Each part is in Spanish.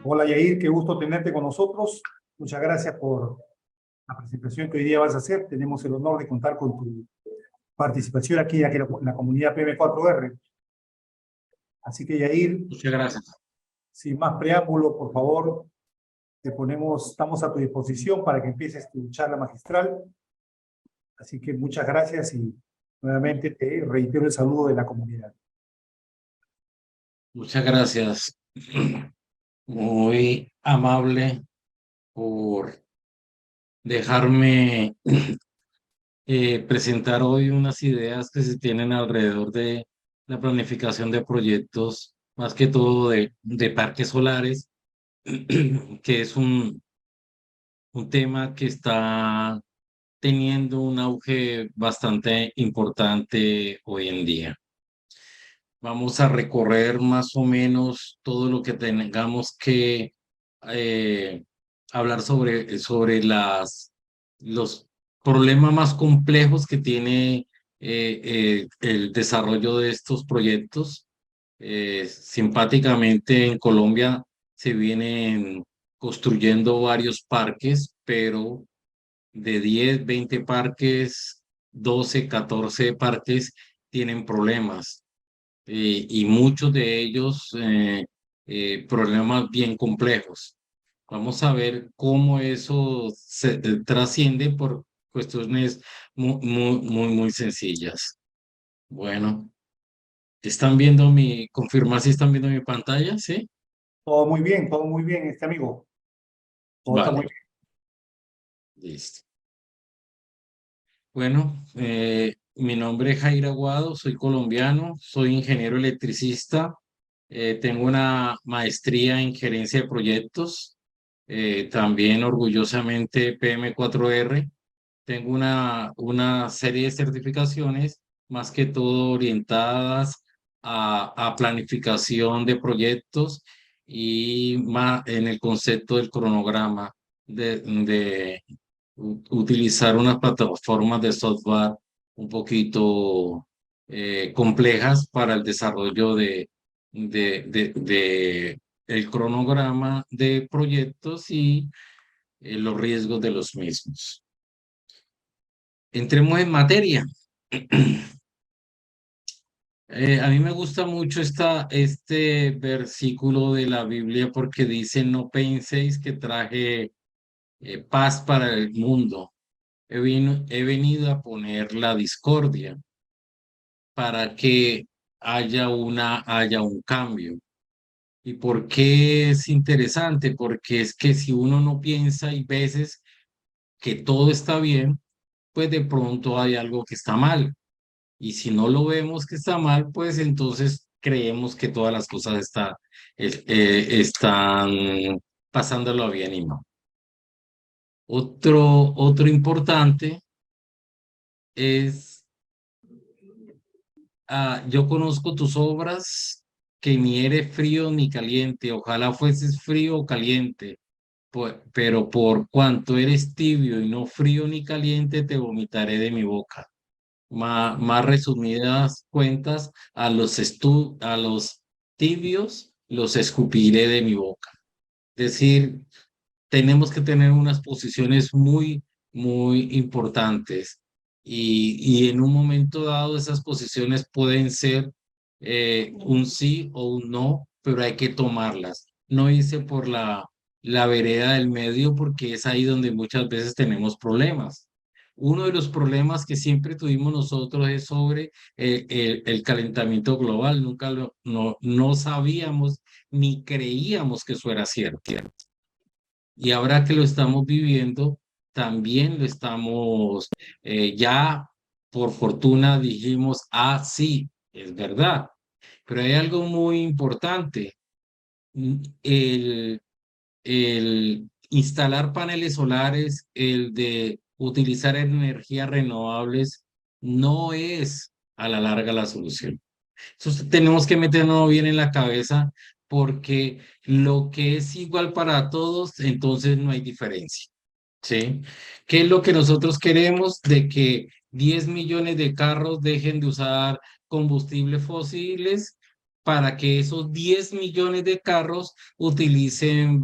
Hola Yair, qué gusto tenerte con nosotros. Muchas gracias por la presentación que hoy día vas a hacer. Tenemos el honor de contar con tu participación aquí en la comunidad PM4R. Así que Yair, Muchas gracias. sin más preámbulo, por favor, estamos a tu disposición para que empieces tu charla magistral. Así que muchas gracias y nuevamente te reitero el saludo de la comunidad. Muchas gracias. Muy amable por dejarme presentar hoy unas ideas que se tienen alrededor de la planificación de proyectos, más que todo de parques solares, que es un tema que está teniendo un auge bastante importante hoy en día. Vamos a recorrer más o menos todo lo que tengamos que eh, hablar sobre los problemas más complejos que tiene el desarrollo de estos proyectos. Simpáticamente en Colombia se vienen construyendo varios parques, pero de 10, 20 parques, 12, 14 parques tienen problemas y muchos de ellos problemas bien complejos. Vamos a ver cómo eso se trasciende por cuestiones muy sencillas. Bueno, confirmar si están viendo mi pantalla? ¿Sí? Todo muy bien, amigo. Todo está muy Vale, bien. listo. Bueno, mi nombre es Jair Aguado, soy colombiano, soy ingeniero electricista, tengo una maestría en gerencia de proyectos, también orgullosamente PM4R. Tengo una serie de certificaciones, más que todo orientadas a planificación de proyectos y más en el concepto del cronograma de utilizar unas plataformas de software un poquito complejas para el desarrollo de el cronograma de proyectos y los riesgos de los mismos. Entremos en materia. A mí me gusta mucho este versículo de la Biblia porque dice, no penséis que traje paz para el mundo. He venido a poner la discordia para que haya un cambio. ¿Y por qué es interesante? Porque es que si uno no piensa y veces que todo está bien, pues de pronto hay algo que está mal. Y si no lo vemos que está mal, pues entonces creemos que todas las cosas están pasándolo bien y no. Otro importante es, yo conozco tus obras, que ni eres frío ni caliente, ojalá fueses frío o caliente, pero por cuanto eres tibio y no frío ni caliente, te vomitaré de mi boca. Más resumidas cuentas, a los tibios los escupiré de mi boca. Es decir, tenemos que tener unas posiciones muy importantes y en un momento dado esas posiciones pueden ser un sí o un no, pero hay que tomarlas. No irse por la vereda del medio porque es ahí donde muchas veces tenemos problemas. Uno de los problemas que siempre tuvimos nosotros es sobre el calentamiento global. Nunca no sabíamos ni creíamos que eso era cierto. Y ahora que lo estamos viviendo, también lo estamos, ya por fortuna dijimos, sí, es verdad. Pero hay algo muy importante. El, el instalar paneles solares, el de utilizar energías renovables, no es a la larga la solución. Eso tenemos que meternos bien en la cabeza porque lo que es igual para todos, entonces no hay diferencia, ¿sí? ¿Qué es lo que nosotros queremos? De que 10 millones de carros dejen de usar combustibles fósiles para que esos 10 millones de carros utilicen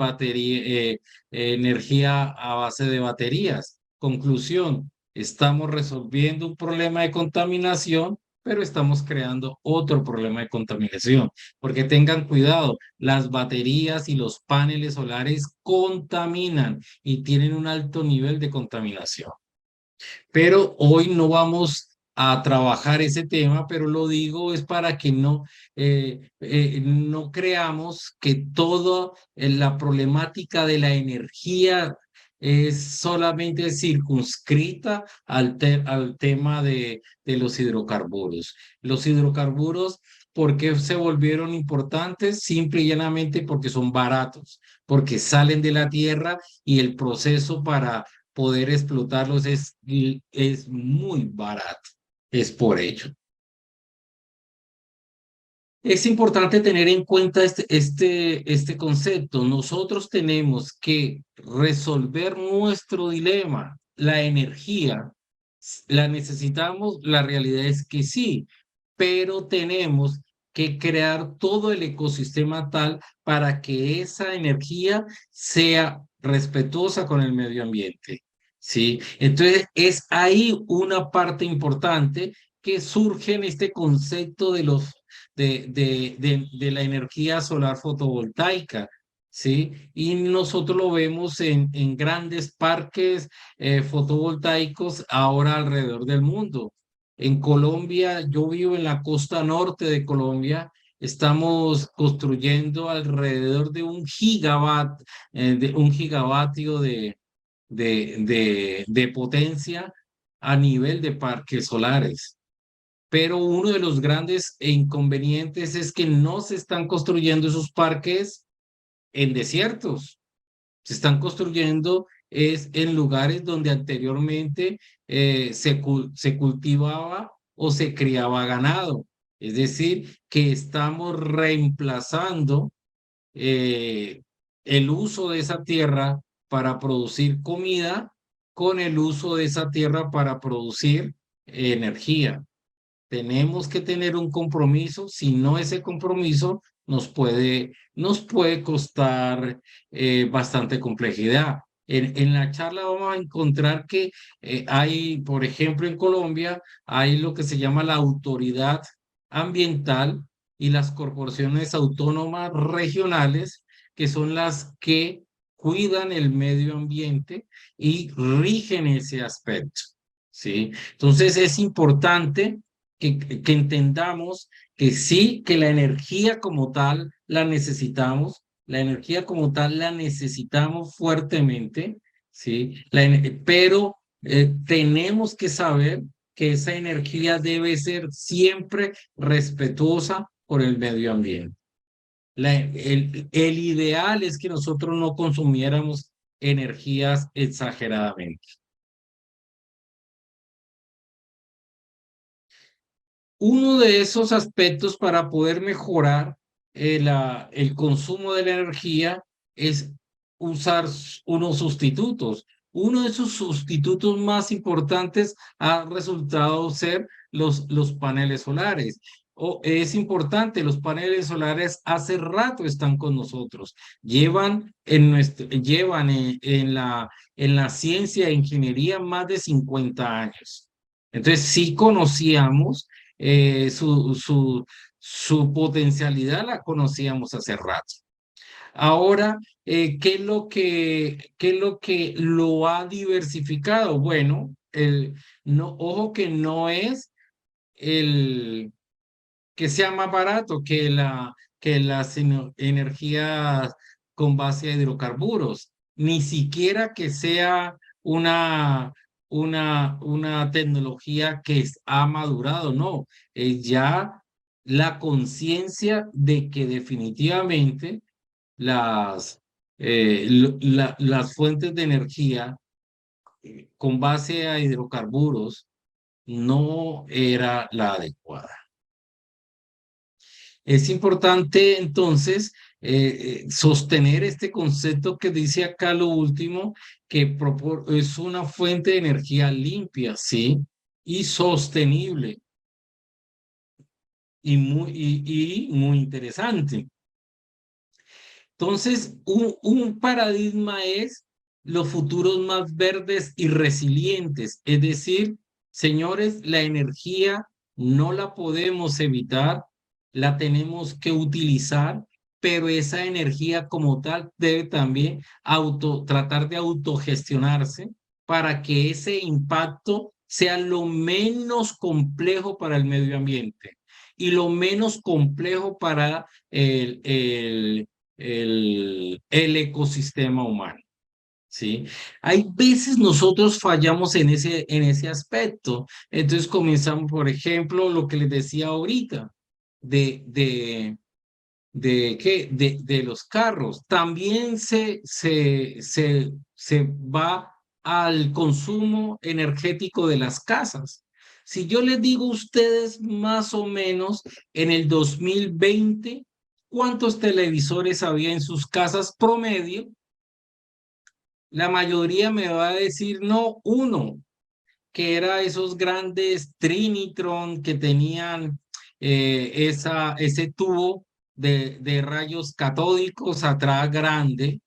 energía a base de baterías. Conclusión, estamos resolviendo un problema de contaminación, pero estamos creando otro problema de contaminación, porque tengan cuidado, las baterías y los paneles solares contaminan y tienen un alto nivel de contaminación. Pero hoy no vamos a trabajar ese tema, pero lo digo es para que no creamos que toda la problemática de la energía es solamente circunscrita al tema de los hidrocarburos. Los hidrocarburos, ¿por qué se volvieron importantes? Simple y llanamente porque son baratos, porque salen de la tierra y el proceso para poder explotarlos es muy barato. Es por ello. Es importante tener en cuenta este concepto. Nosotros tenemos que resolver nuestro dilema. La energía, ¿la necesitamos? La realidad es que sí, pero tenemos que crear todo el ecosistema tal para que esa energía sea respetuosa con el medio ambiente. ¿Sí? Entonces, es ahí una parte importante que surge en este concepto de la energía solar fotovoltaica, ¿sí? Y nosotros lo vemos en grandes parques fotovoltaicos ahora alrededor del mundo. En Colombia, yo vivo en la costa norte de Colombia, estamos construyendo alrededor de un gigavatio de potencia a nivel de parques solares. Pero uno de los grandes inconvenientes es que no se están construyendo esos parques en desiertos. Se están construyendo es en lugares donde anteriormente se cultivaba o se criaba ganado. Es decir, que estamos reemplazando eh, el uso de esa tierra para producir comida con el uso de esa tierra para producir energía. Tenemos que tener un compromiso, si no ese compromiso nos puede costar bastante complejidad. En la charla vamos a encontrar que hay, por ejemplo, en Colombia, hay lo que se llama la autoridad ambiental y las corporaciones autónomas regionales, que son las que cuidan el medio ambiente y rigen ese aspecto. ¿Sí? Entonces es importante que entendamos que sí, que la energía como tal la necesitamos, la energía como tal la necesitamos fuertemente, ¿sí? Pero tenemos que saber que esa energía debe ser siempre respetuosa por el medio ambiente. El ideal es que nosotros no consumiéramos energías exageradamente. Uno de esos aspectos para poder mejorar el consumo de la energía es usar unos sustitutos. Uno de esos sustitutos más importantes ha resultado ser los paneles solares. Es importante, los paneles solares hace rato están con nosotros. Llevan en la ciencia e ingeniería más de 50 años. Entonces, sí conocíamos su potencialidad la conocíamos hace rato. Ahora, qué es lo que lo ha diversificado? Bueno, ojo que no es el que sea más barato que las energías con base a hidrocarburos, ni siquiera que sea una tecnología que ha madurado, no, es ya la conciencia de que definitivamente las fuentes de energía con base a hidrocarburos no era la adecuada. Es importante entonces sostener este concepto que dice acá lo último, que es una fuente de energía limpia, ¿sí? Y sostenible. y muy interesante. Entonces, un paradigma es los futuros más verdes y resilientes. Es decir, señores, la energía no la podemos evitar, la tenemos que utilizar, pero esa energía como tal debe también tratar de autogestionarse para que ese impacto sea lo menos complejo para el medio ambiente y lo menos complejo para el ecosistema humano, ¿sí? Hay veces nosotros fallamos en ese aspecto. Entonces comenzamos, por ejemplo, lo que les decía ahorita, de, de, de los carros. También se va al consumo energético de las casas. Si yo les digo a ustedes más o menos en el 2020, ¿cuántos televisores había en sus casas promedio? La mayoría me va a decir no, uno, que era esos grandes Trinitron que tenían ese tubo de rayos catódicos atrás grande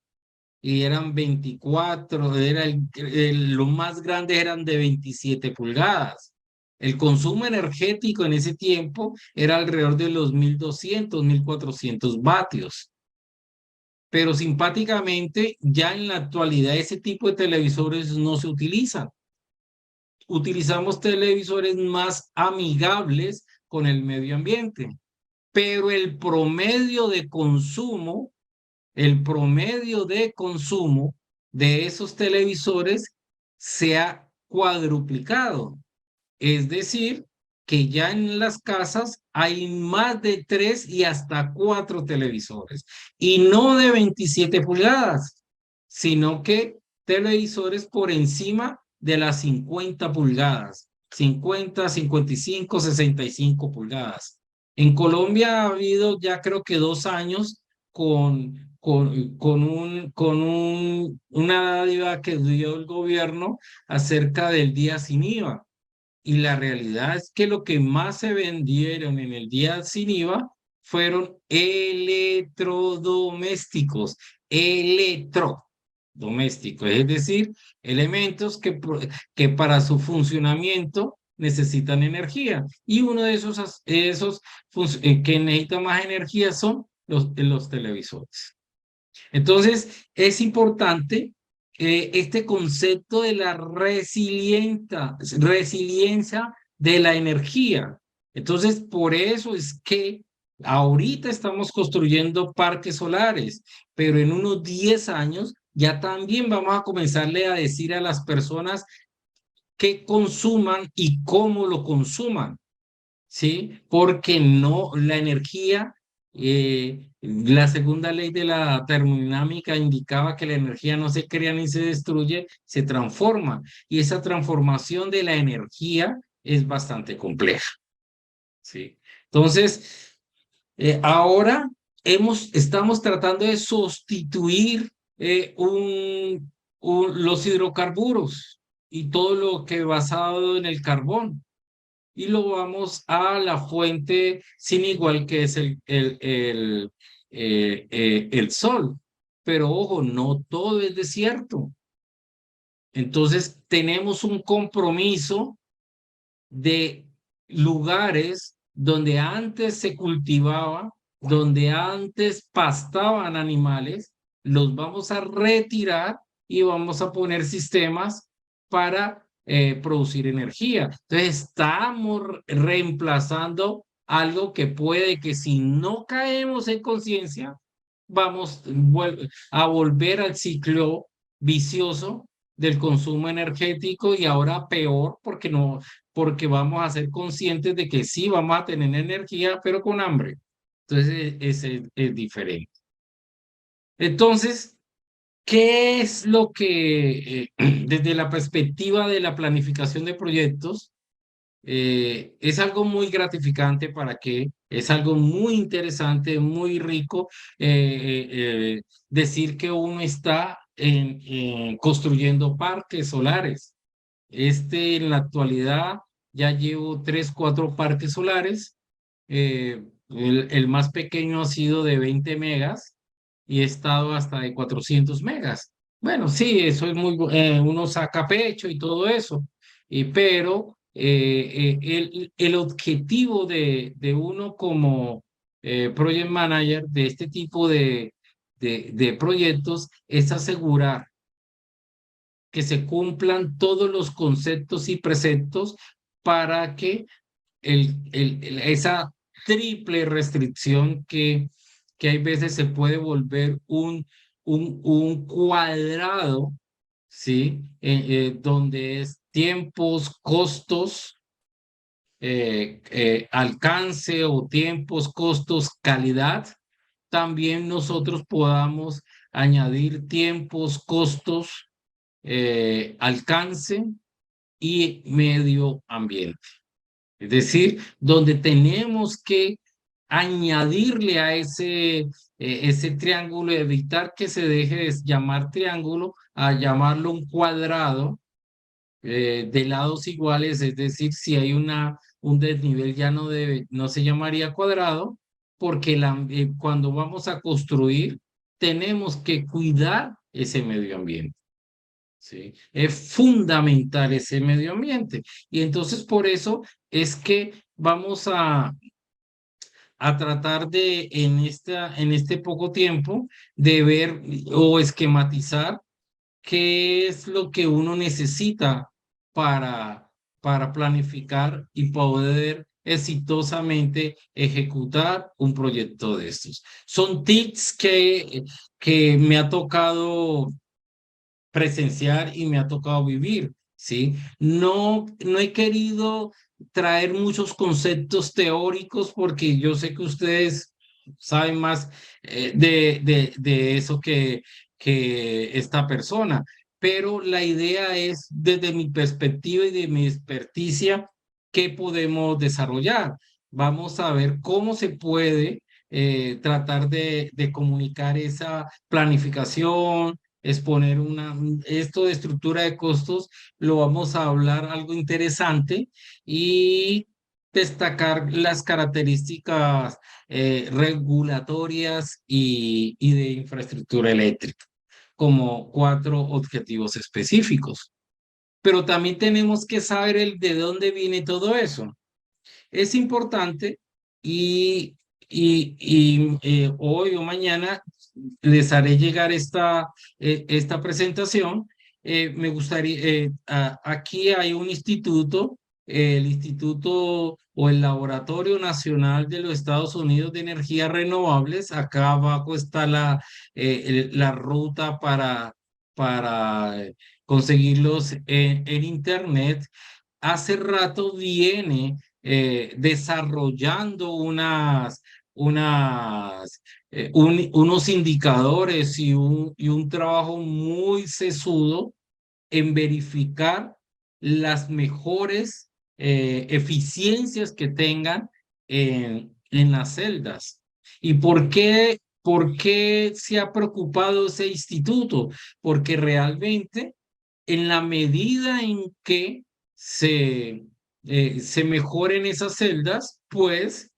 y eran 24, los más grandes eran de 27 pulgadas. El consumo energético en ese tiempo era alrededor de los 1200, 1400 vatios. Pero simpáticamente ya en la actualidad ese tipo de televisores no se utilizan. Utilizamos televisores más amigables con el medio ambiente, pero el promedio de consumo de esos televisores se ha cuadruplicado. Es decir, que ya en las casas hay más de 3 y hasta 4 televisores. Y no de 27 pulgadas, sino que televisores por encima de las 50 pulgadas. 50, 55, 65 pulgadas. En Colombia ha habido ya creo que 2 años con una dádiva que dio el gobierno acerca del día sin IVA. Y la realidad es que lo que más se vendieron en el día sin IVA fueron electrodomésticos, electrodomésticos, es decir, elementos que para su funcionamiento necesitan energía. Y uno de esos que necesita más energía son los televisores. Entonces, es importante este concepto de la resiliencia de la energía. Entonces, por eso es que ahorita estamos construyendo parques solares, pero en unos 10 años ya también vamos a comenzarle a decir a las personas qué consuman y cómo lo consuman. ¿Sí? Porque no, la energía, la segunda ley de la termodinámica indicaba que la energía no se crea ni se destruye, se transforma. Y esa transformación de la energía es bastante compleja, ¿sí? Entonces, ahora estamos tratando de sustituir los hidrocarburos y todo lo que basado en el carbón y lo vamos a la fuente sin igual que es el sol. Pero ojo, no todo es desierto. Entonces tenemos un compromiso de lugares donde antes se cultivaba, donde antes pastaban animales, los vamos a retirar y vamos a poner sistemas para producir energía. Entonces estamos reemplazando algo que puede que si no caemos en conciencia, vamos a volver al ciclo vicioso del consumo energético y ahora peor porque vamos a ser conscientes de que sí vamos a tener energía, pero con hambre. Entonces es diferente. Entonces, ¿qué es lo que desde la perspectiva de la planificación de proyectos es algo muy gratificante para que es algo muy interesante, muy rico decir que uno está construyendo parques solares. En la actualidad ya llevo 3, 4 parques solares el más pequeño ha sido de 20 megas y he estado hasta de 400 megas. Bueno, sí, eso es uno saca pecho y todo eso, pero el objetivo de uno como project manager de este tipo de proyectos es asegurar que se cumplan todos los conceptos y preceptos para que esa triple restricción que hay veces se puede volver un cuadrado, ¿sí? Donde es tiempos, costos, alcance o tiempos, costos, calidad. También nosotros podamos añadir tiempos, costos, alcance y medio ambiente. Es decir, donde tenemos que añadirle a ese triángulo, evitar que se deje de llamar triángulo, a llamarlo un cuadrado de lados iguales, es decir, si hay un desnivel ya no se llamaría cuadrado, porque cuando vamos a construir tenemos que cuidar ese medio ambiente. ¿Sí? Es fundamental ese medio ambiente. Y entonces por eso es que vamos a tratar en este poco tiempo, de ver o esquematizar qué es lo que uno necesita para, para planificar y poder exitosamente ejecutar un proyecto de estos. Son tips que me ha tocado presenciar y me ha tocado vivir, ¿sí? No he querido traer muchos conceptos teóricos porque yo sé que ustedes saben más de eso que esta persona, pero la idea es desde mi perspectiva y de mi experticia, ¿qué podemos desarrollar? Vamos a ver cómo se puede tratar de comunicar esa planificación, exponer esto de estructura de costos, lo vamos a hablar algo interesante y destacar las características regulatorias y de infraestructura eléctrica como 4 objetivos específicos. Pero también tenemos que saber de dónde viene todo eso. Es importante y, hoy o mañana les haré llegar esta presentación. Me gustaría, aquí hay un instituto, el Instituto o el Laboratorio Nacional de los Estados Unidos de Energías Renovables. Acá abajo está la ruta para conseguirlos en Internet. Hace rato viene desarrollando unos indicadores y un trabajo muy sesudo en verificar las mejores eficiencias que tengan en las celdas. ¿Y por qué se ha preocupado ese instituto? Porque realmente en la medida en que se mejoren esas celdas, pues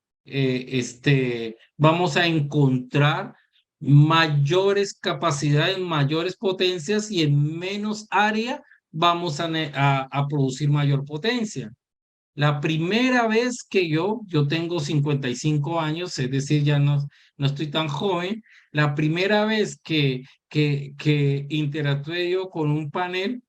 vamos a encontrar mayores capacidades, mayores potencias y en menos área vamos a producir mayor potencia. La primera vez que yo tengo 55 años, es decir, ya no estoy tan joven, la primera vez que interactué yo con un panel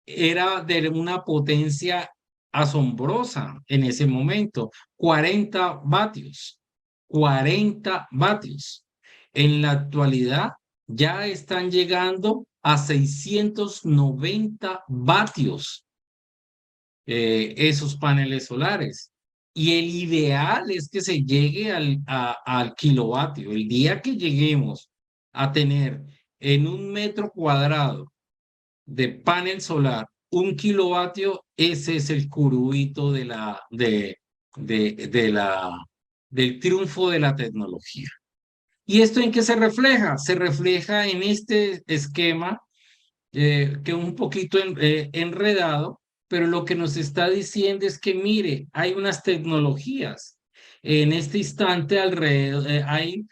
era de una potencia asombrosa en ese momento, 40 vatios, 40 vatios. En la actualidad ya están llegando a 690 vatios esos paneles solares. Y el ideal es que se llegue al kilovatio. El día que lleguemos a tener en un metro cuadrado de panel solar, 1 kilovatio, ese es el curubito del triunfo de la tecnología. ¿Y esto en qué se refleja? Se refleja en este esquema que es un poquito enredado, pero lo que nos está diciendo es que, mire, hay unas tecnologías En este instante alrededor hay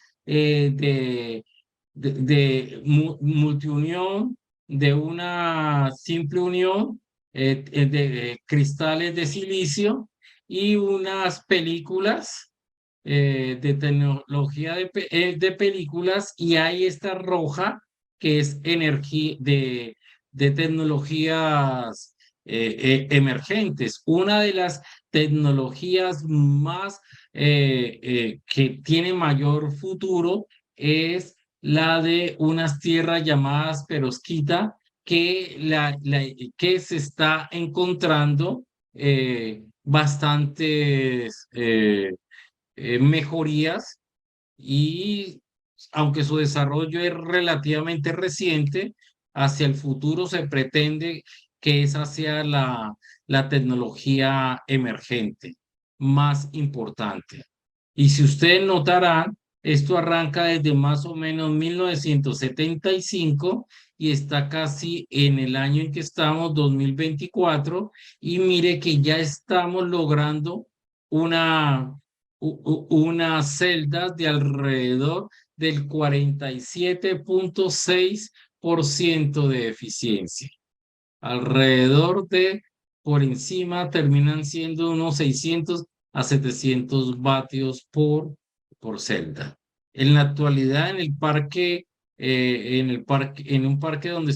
multiunión, de una simple unión de cristales de silicio y unas películas de tecnología de películas, y hay esta roja que es energía de tecnologías emergentes. Una de las tecnologías más que tiene mayor futuro es la de unas tierras llamadas perovskita que se está encontrando bastantes mejorías, y aunque su desarrollo es relativamente reciente, hacia el futuro se pretende que esa sea la tecnología emergente más importante. Y si ustedes notarán, esto arranca desde más o menos 1975 y está casi en el año en que estamos, 2024, y mire que ya estamos logrando una unas celdas de alrededor del 47,6% de eficiencia. Alrededor de, por encima, terminan siendo unos 600 a 700 vatios por celda. En la actualidad, en un parque donde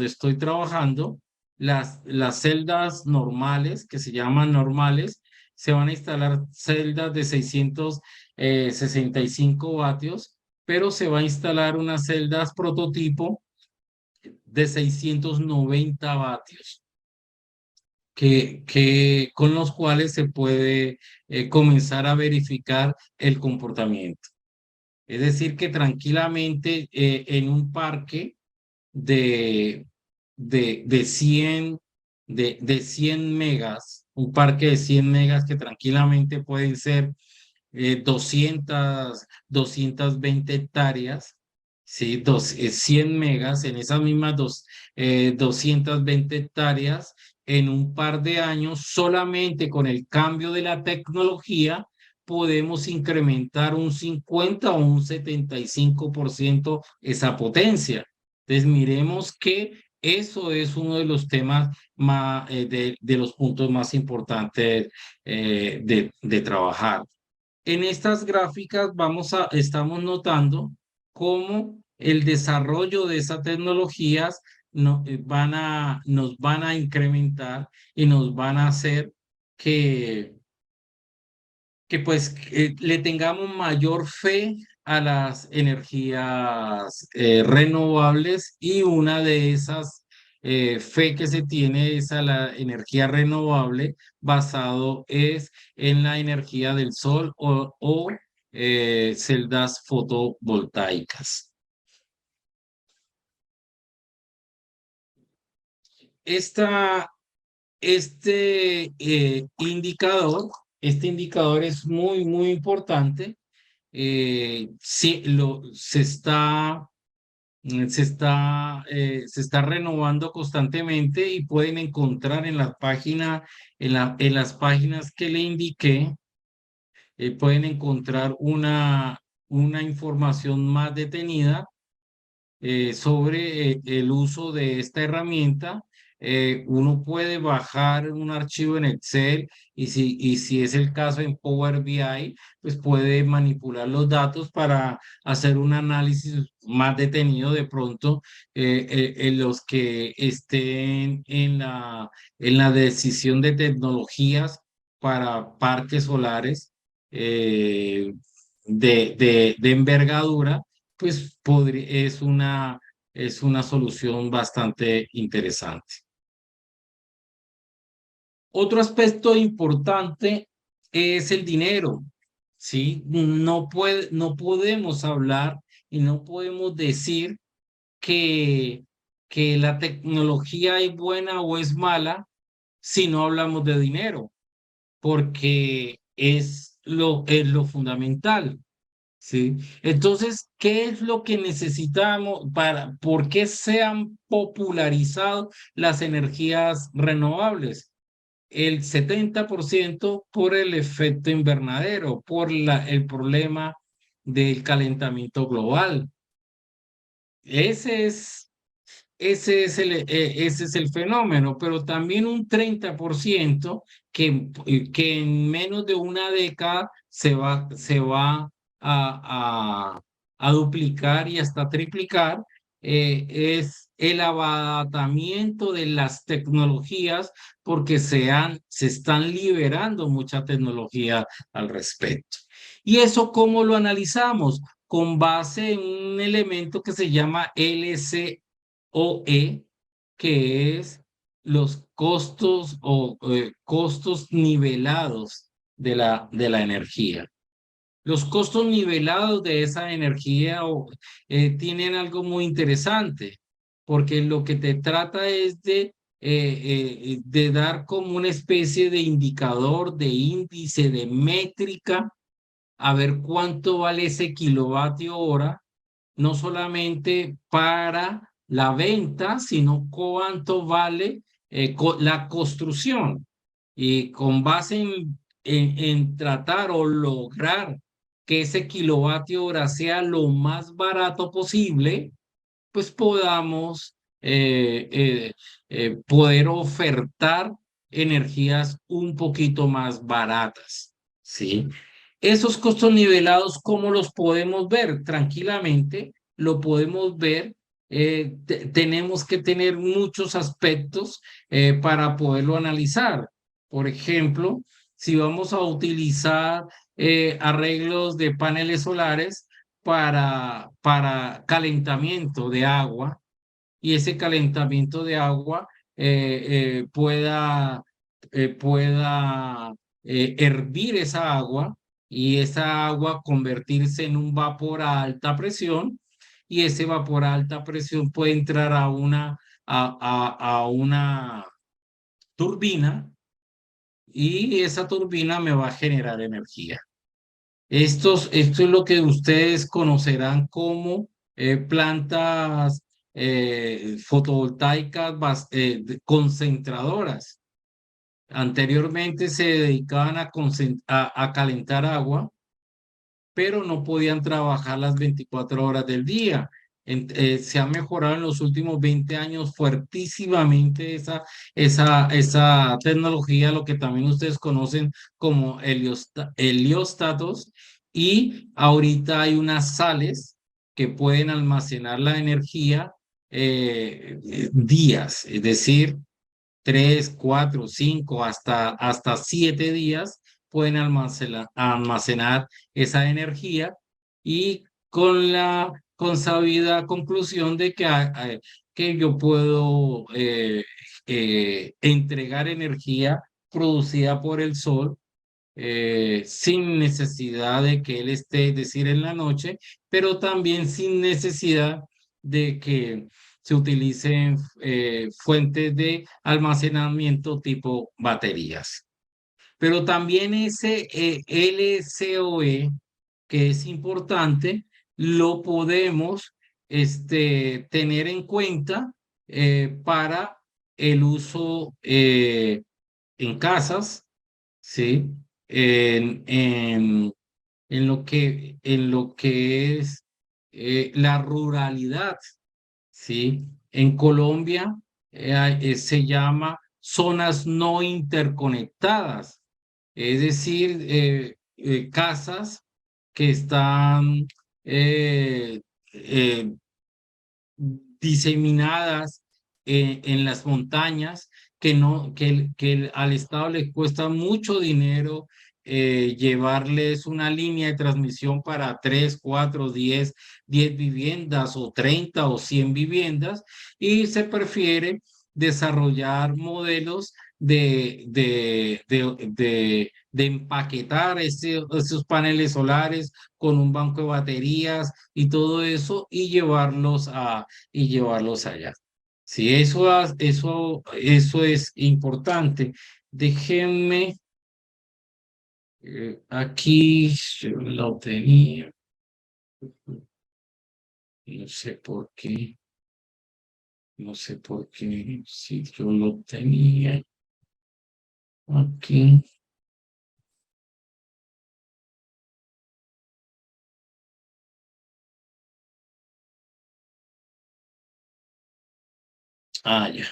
estoy trabajando, las celdas normales, que se llaman normales, se van a instalar celdas de 665 vatios, pero se va a instalar unas celdas prototipo de 690 vatios, con los cuales se puede comenzar a verificar el comportamiento. Es decir, que tranquilamente en un parque de, de 100, de 100 megas, un parque de 100 megas que tranquilamente pueden ser 220 hectáreas, ¿sí? 100 megas en esas mismas 220 hectáreas en un par de años, solamente con el cambio de la tecnología podemos incrementar un 50 o un 75% esa potencia. Entonces, miremos que eso es uno de los temas más, de los puntos más importantes de trabajar. En estas gráficas estamos notando cómo el desarrollo de esas tecnologías nos van a incrementar y nos van a hacer que, le tengamos mayor fe a las energías renovables, y una de esas fe que se tiene es a la energía renovable basado es en la energía del sol o celdas fotovoltaicas. Esta, este indicador es muy, muy importante. Sí, se está renovando constantemente, y pueden encontrar en la página, en las páginas que le indiqué, pueden encontrar una información más detenida sobre el uso de esta herramienta. Uno puede bajar un archivo en Excel, y si es el caso en Power BI, pues puede manipular los datos para hacer un análisis más detenido de pronto en los que estén en la decisión de tecnologías para parques solares de envergadura. Pues es una solución bastante interesante. Otro aspecto importante es el dinero, ¿sí? No podemos hablar y no podemos decir que, que la tecnología es buena o es mala si no hablamos de dinero, porque es lo fundamental. Sí, entonces, ¿qué es lo que necesitamos por qué se han popularizado las energías renovables? el 70% por el efecto invernadero, por el problema del calentamiento global. Ese es, ese es el fenómeno, pero también un 30% que en menos de una década se va a duplicar y hasta triplicar, es el abaratamiento de las tecnologías porque se están liberando mucha tecnología al respecto. ¿Y eso cómo lo analizamos? Con base en un elemento que se llama LCOE, que es los costos o costos nivelados de la energía. Los costos nivelados de esa energía tienen algo muy interesante, porque lo que te trata es de dar como una especie de indicador, de índice, de métrica, a ver cuánto vale ese kilovatio hora, no solamente para la venta, sino cuánto vale la construcción. Y con base en tratar o lograr que ese kilovatio hora sea lo más barato posible, pues podamos poder ofertar energías un poquito más baratas, ¿sí? Esos costos nivelados, ¿cómo los podemos ver? Tranquilamente, lo podemos ver. Tenemos que tener muchos aspectos para poderlo analizar. Por ejemplo, si vamos a utilizar arreglos de paneles solares para calentamiento de agua, y ese calentamiento de agua pueda hervir esa agua, y esa agua convertirse en un vapor a alta presión, y ese vapor a alta presión puede entrar a una turbina, y esa turbina me va a generar energía. Esto es lo que ustedes conocerán como plantas fotovoltaicas concentradoras. Anteriormente se dedicaban a calentar agua, pero no podían trabajar las 24 horas del día. Se ha mejorado en los últimos 20 años fuertísimamente esa tecnología, lo que también ustedes conocen como helióstatos, y ahorita hay unas sales que pueden almacenar la energía días, es decir, 3, 4, 5, hasta 7 días pueden almacenar esa energía, y con la consabida conclusión de que yo puedo entregar energía producida por el sol sin necesidad de que él esté, es decir, en la noche, pero también sin necesidad de que se utilicen fuentes de almacenamiento tipo baterías. Pero también ese LCOE, que es importante, lo podemos tener en cuenta para el uso en casas, ¿sí? En, en, en lo que es la ruralidad, ¿sí? En Colombia se llama zonas no interconectadas, es decir, casas que están eh, eh, diseminadas en las montañas, que al Estado le cuesta mucho dinero llevarles una línea de transmisión para 3, 4, 10 viviendas, o 30 o 100 viviendas, y se prefiere desarrollar modelos de empaquetar esos paneles solares con un banco de baterías y todo eso, y llevarlos allá. Sí, eso es importante. Déjenme, aquí yo lo tenía, no sé por qué, no sé por qué, si yo lo tenía. Aquí. Ah, ya.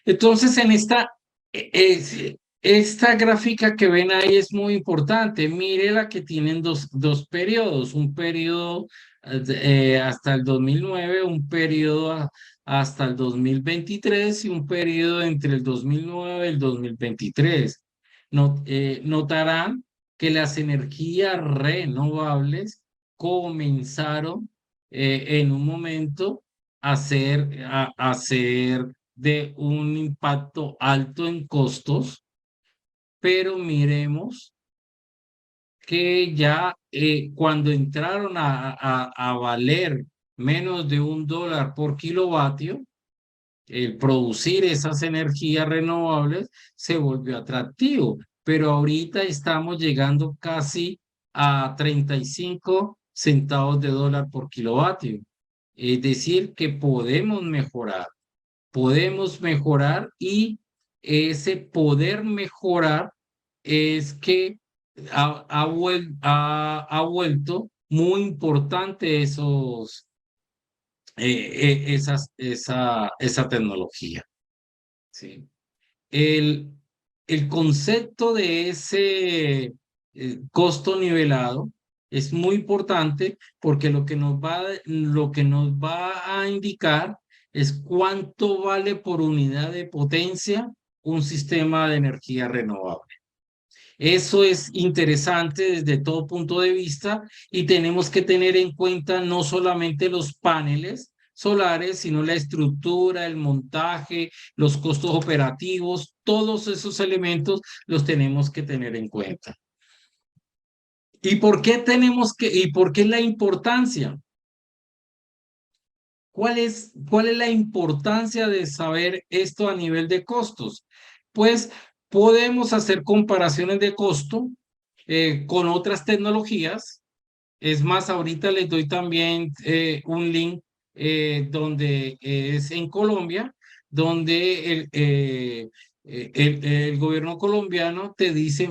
Entonces, esta gráfica que ven ahí es muy importante. Mire la que tienen dos periodos, un periodo hasta el 2009, un periodo hasta el 2023 y un periodo entre el 2009 y el 2023. Notarán que las energías renovables comenzaron en un momento a ser de un impacto alto en costos, pero miremos que ya cuando entraron a valer menos de $1 por kilovatio, el producir esas energías renovables se volvió atractivo, pero ahorita estamos llegando casi a 35 centavos de dólar por kilovatio. Es decir, que podemos mejorar y ese poder mejorar es que ha vuelto muy importante esa tecnología. ¿Sí? El, el concepto de ese costo nivelado es muy importante porque lo que nos va a indicar es cuánto vale por unidad de potencia un sistema de energía renovable. Eso es interesante desde todo punto de vista y tenemos que tener en cuenta no solamente los paneles solares, sino la estructura, el montaje, los costos operativos, todos esos elementos los tenemos que tener en cuenta. ¿Y por qué y por qué la importancia? ¿Cuál es la importancia de saber esto a nivel de costos? Pues podemos hacer comparaciones de costo con otras tecnologías. Es más, ahorita les doy también un link donde es en Colombia, donde el gobierno colombiano te dice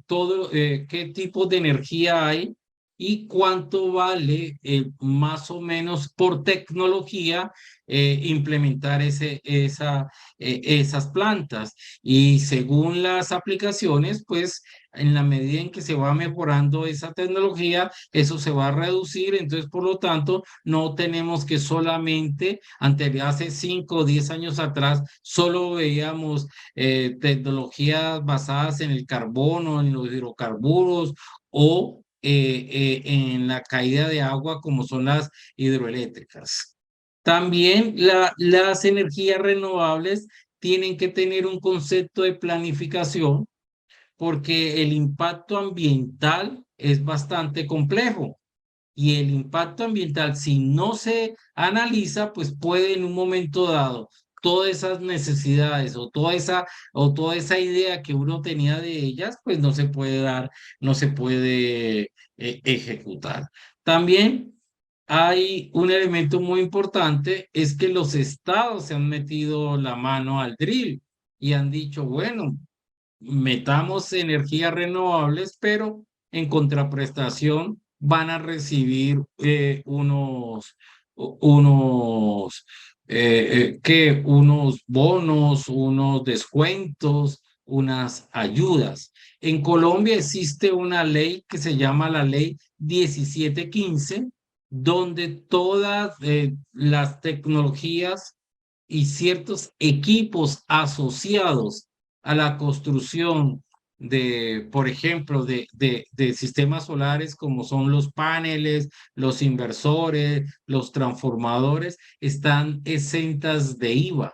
todo qué tipo de energía hay y cuánto vale más o menos por tecnología implementar esas plantas. Y según las aplicaciones, pues en la medida en que se va mejorando esa tecnología, eso se va a reducir. Entonces, por lo tanto, no tenemos que solamente, hace 5 o 10 años atrás, solo veíamos tecnologías basadas en el carbono, en los hidrocarburos o en la caída de agua como son las hidroeléctricas. También las energías renovables tienen que tener un concepto de planificación porque el impacto ambiental es bastante complejo y el impacto ambiental, si no se analiza, pues puede en un momento dado todas esas necesidades o toda esa idea que uno tenía de ellas, pues no se puede dar, no se puede ejecutar. También hay un elemento muy importante, es que los estados se han metido la mano al drill y han dicho, bueno, metamos energías renovables, pero en contraprestación van a recibir unos bonos, unos descuentos, unas ayudas. En Colombia existe una ley que se llama la ley 1715, donde todas las tecnologías y ciertos equipos asociados a la construcción por ejemplo, de sistemas solares como son los paneles, los inversores, los transformadores, están exentas de IVA.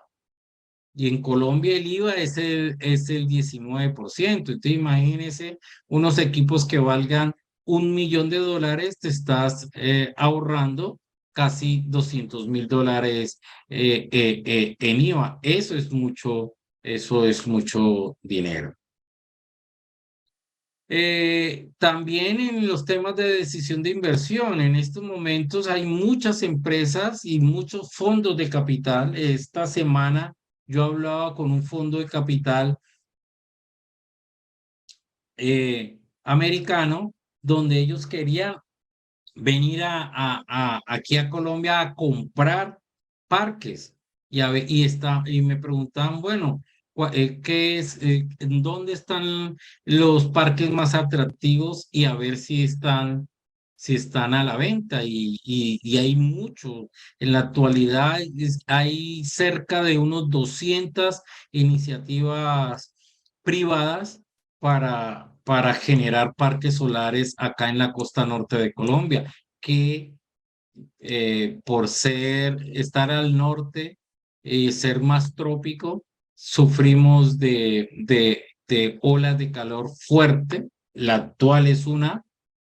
Y en Colombia el IVA es el 19%. Entonces imagínense unos equipos que valgan $1.000.000, te estás ahorrando casi $200.000 en IVA. Eso es mucho dinero. También en los temas de decisión de inversión, en estos momentos hay muchas empresas y muchos fondos de capital. Esta semana yo hablaba con un fondo de capital americano, donde ellos querían venir aquí a Colombia a comprar parques y me preguntaban, bueno, ¿qué es, en dónde están los parques más atractivos y a ver si están a la venta? Y hay mucho. En la actualidad hay cerca de unos 200 iniciativas privadas para generar parques solares acá en la costa norte de Colombia, que por estar al norte y ser más trópico, sufrimos de olas de calor fuerte. La actual es una,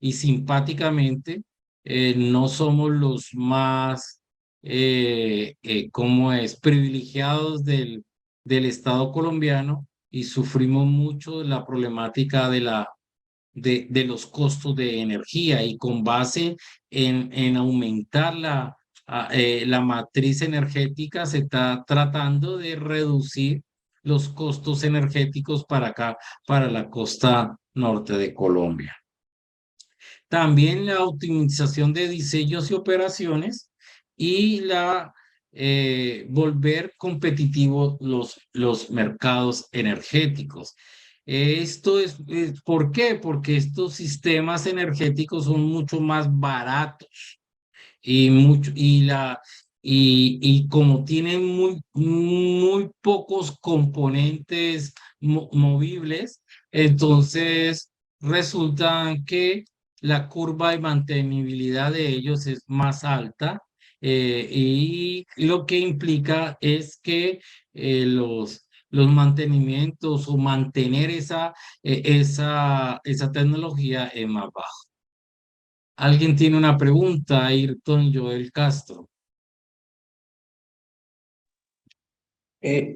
y simpáticamente no somos los más, ¿cómo es?, privilegiados del Estado colombiano, y sufrimos mucho la problemática de los costos de energía, y con base en aumentar la matriz energética se está tratando de reducir los costos energéticos para acá, para la costa norte de Colombia. También la optimización de diseños y operaciones, y volver competitivos los mercados energéticos. Esto ¿por qué? Porque estos sistemas energéticos son mucho más baratos y como tienen muy pocos componentes movibles, entonces resulta que la curva de mantenibilidad de ellos es más alta, y lo que implica es que los mantenimientos o mantener esa tecnología es más bajo. ¿Alguien tiene una pregunta? Ayrton Joel Castro.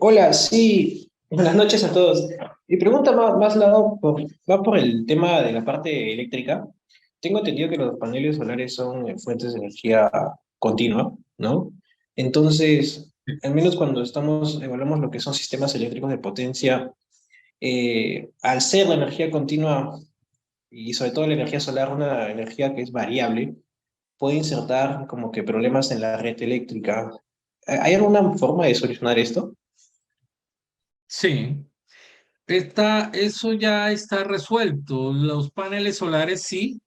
Hola, sí, buenas noches a todos. Mi pregunta va por el tema de la parte eléctrica. Tengo entendido que los paneles solares son fuentes de energía continua, ¿no? Entonces, al menos cuando evaluamos lo que son sistemas eléctricos de potencia, al ser la energía continua y sobre todo la energía solar una energía que es variable, puede insertar como que problemas en la red eléctrica. ¿Hay alguna forma de solucionar esto? Sí, eso ya está resuelto. Los paneles solares sí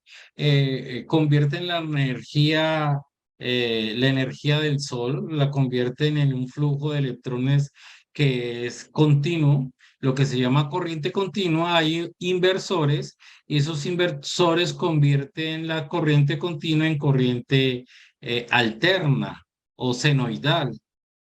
convierten la energía del sol, la convierten en un flujo de electrones que es continuo, lo que se llama corriente continua. Hay inversores, y esos inversores convierten la corriente continua en corriente alterna o senoidal.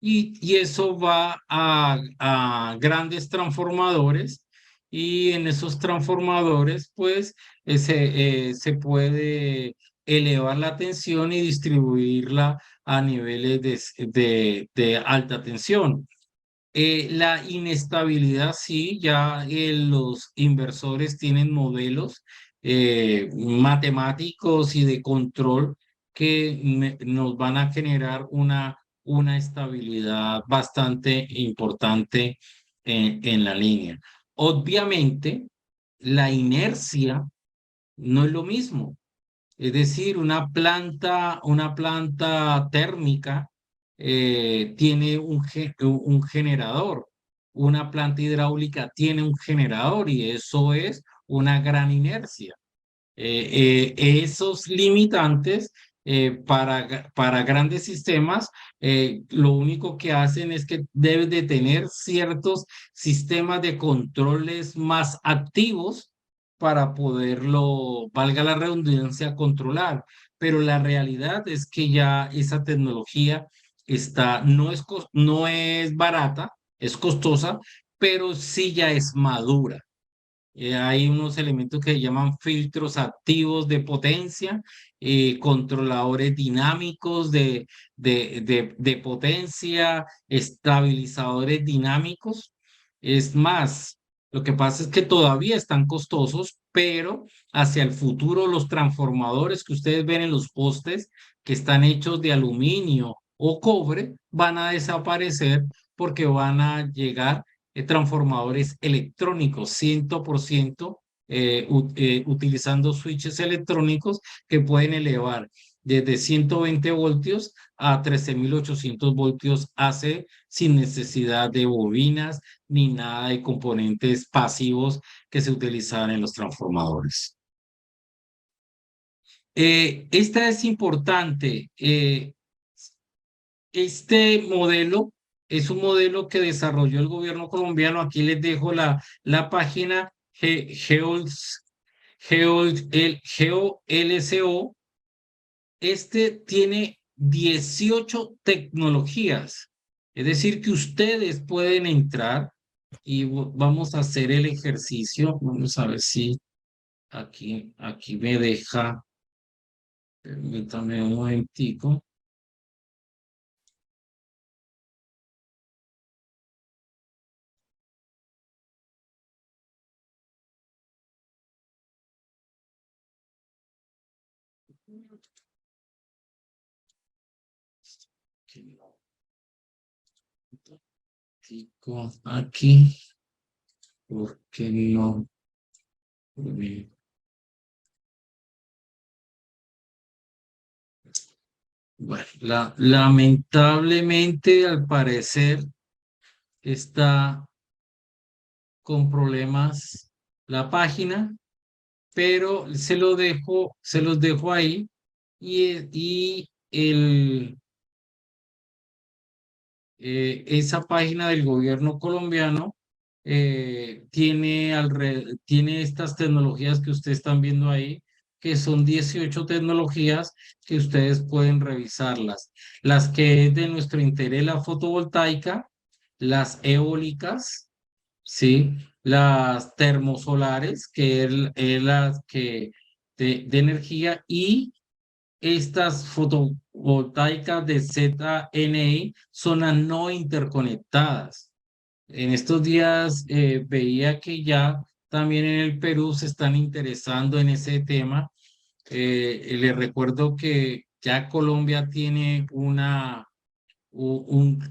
Y eso va a grandes transformadores, y en esos transformadores pues se puede elevar la tensión y distribuirla a niveles de alta tensión. La inestabilidad, sí, ya los inversores tienen modelos matemáticos y de control que nos van a generar una estabilidad bastante importante en la línea. Obviamente, la inercia no es lo mismo. Es decir, una planta térmica tiene un generador. Una planta hidráulica tiene un generador, y eso es una gran inercia. Esos limitantes para grandes sistemas, lo único que hacen es que debes de tener ciertos sistemas de controles más activos para poderlo, valga la redundancia, controlar. Pero la realidad es que ya esa tecnología no es barata, es costosa, pero sí ya es madura. Hay unos elementos que se llaman filtros activos de potencia, controladores dinámicos de potencia, estabilizadores dinámicos. Es más, lo que pasa es que todavía están costosos, pero hacia el futuro los transformadores que ustedes ven en los postes, que están hechos de aluminio o cobre, van a desaparecer, porque van a llegar transformadores electrónicos 100% utilizando switches electrónicos que pueden elevar desde 120 voltios a 13.800 voltios AC sin necesidad de bobinas ni nada de componentes pasivos que se utilizaban en los transformadores. Esta es importante. Este modelo es un modelo que desarrolló el gobierno colombiano. Aquí les dejo la página GeoLSO. Este tiene 18 tecnologías. Es decir, que ustedes pueden entrar y vamos a hacer el ejercicio. Vamos a ver si aquí me deja. Permítame un momentico. Aquí, ¿por qué no? Bueno, lamentablemente, al parecer, está con problemas la página, pero se los dejo ahí y esa página del gobierno colombiano tiene estas tecnologías que ustedes están viendo ahí, que son 18 tecnologías que ustedes pueden revisarlas. Las que es de nuestro interés, la fotovoltaica, las eólicas, ¿sí? Las termosolares, que es las que de energía, y estas fotovoltaicas de ZNI son las no interconectadas. En estos días veía que ya también en el Perú se están interesando en ese tema. Les recuerdo que ya Colombia tiene un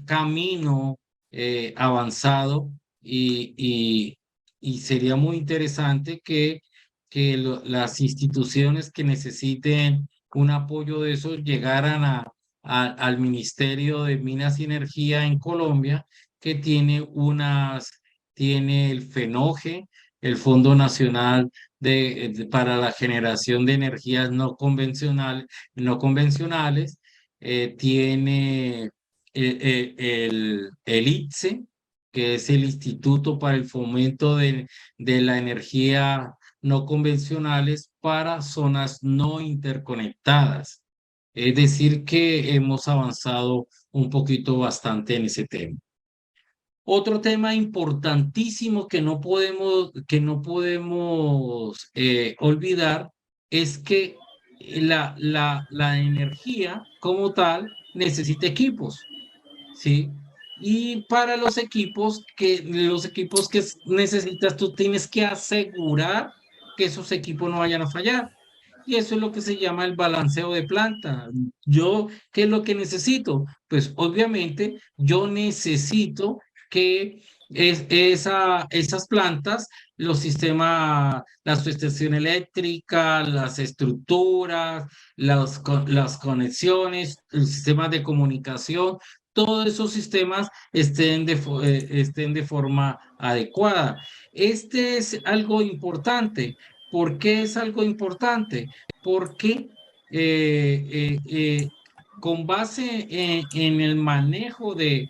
camino avanzado y sería muy interesante que las instituciones que necesiten un apoyo de eso llegaran al Ministerio de Minas y Energía en Colombia, que tiene el FENOGE, el Fondo Nacional para la Generación de Energías no convencionales, tiene el ITSE, que es el Instituto para el Fomento de la Energía no convencionales para zonas no interconectadas. Es decir, que hemos avanzado un poquito bastante en ese tema. Otro tema importantísimo que no podemos olvidar es que la energía como tal necesita equipos, ¿sí? Y para los equipos que necesitas, tú tienes que asegurar que esos equipos no vayan a fallar. Y eso es lo que se llama el balanceo de planta. ¿Qué es lo que necesito? Pues obviamente yo necesito que esas plantas, los sistemas, la subestación eléctrica, las estructuras, las conexiones, los sistemas de comunicación, todos esos sistemas estén de forma adecuada. Este es algo importante. ¿Por qué es algo importante? Porque con base en el manejo de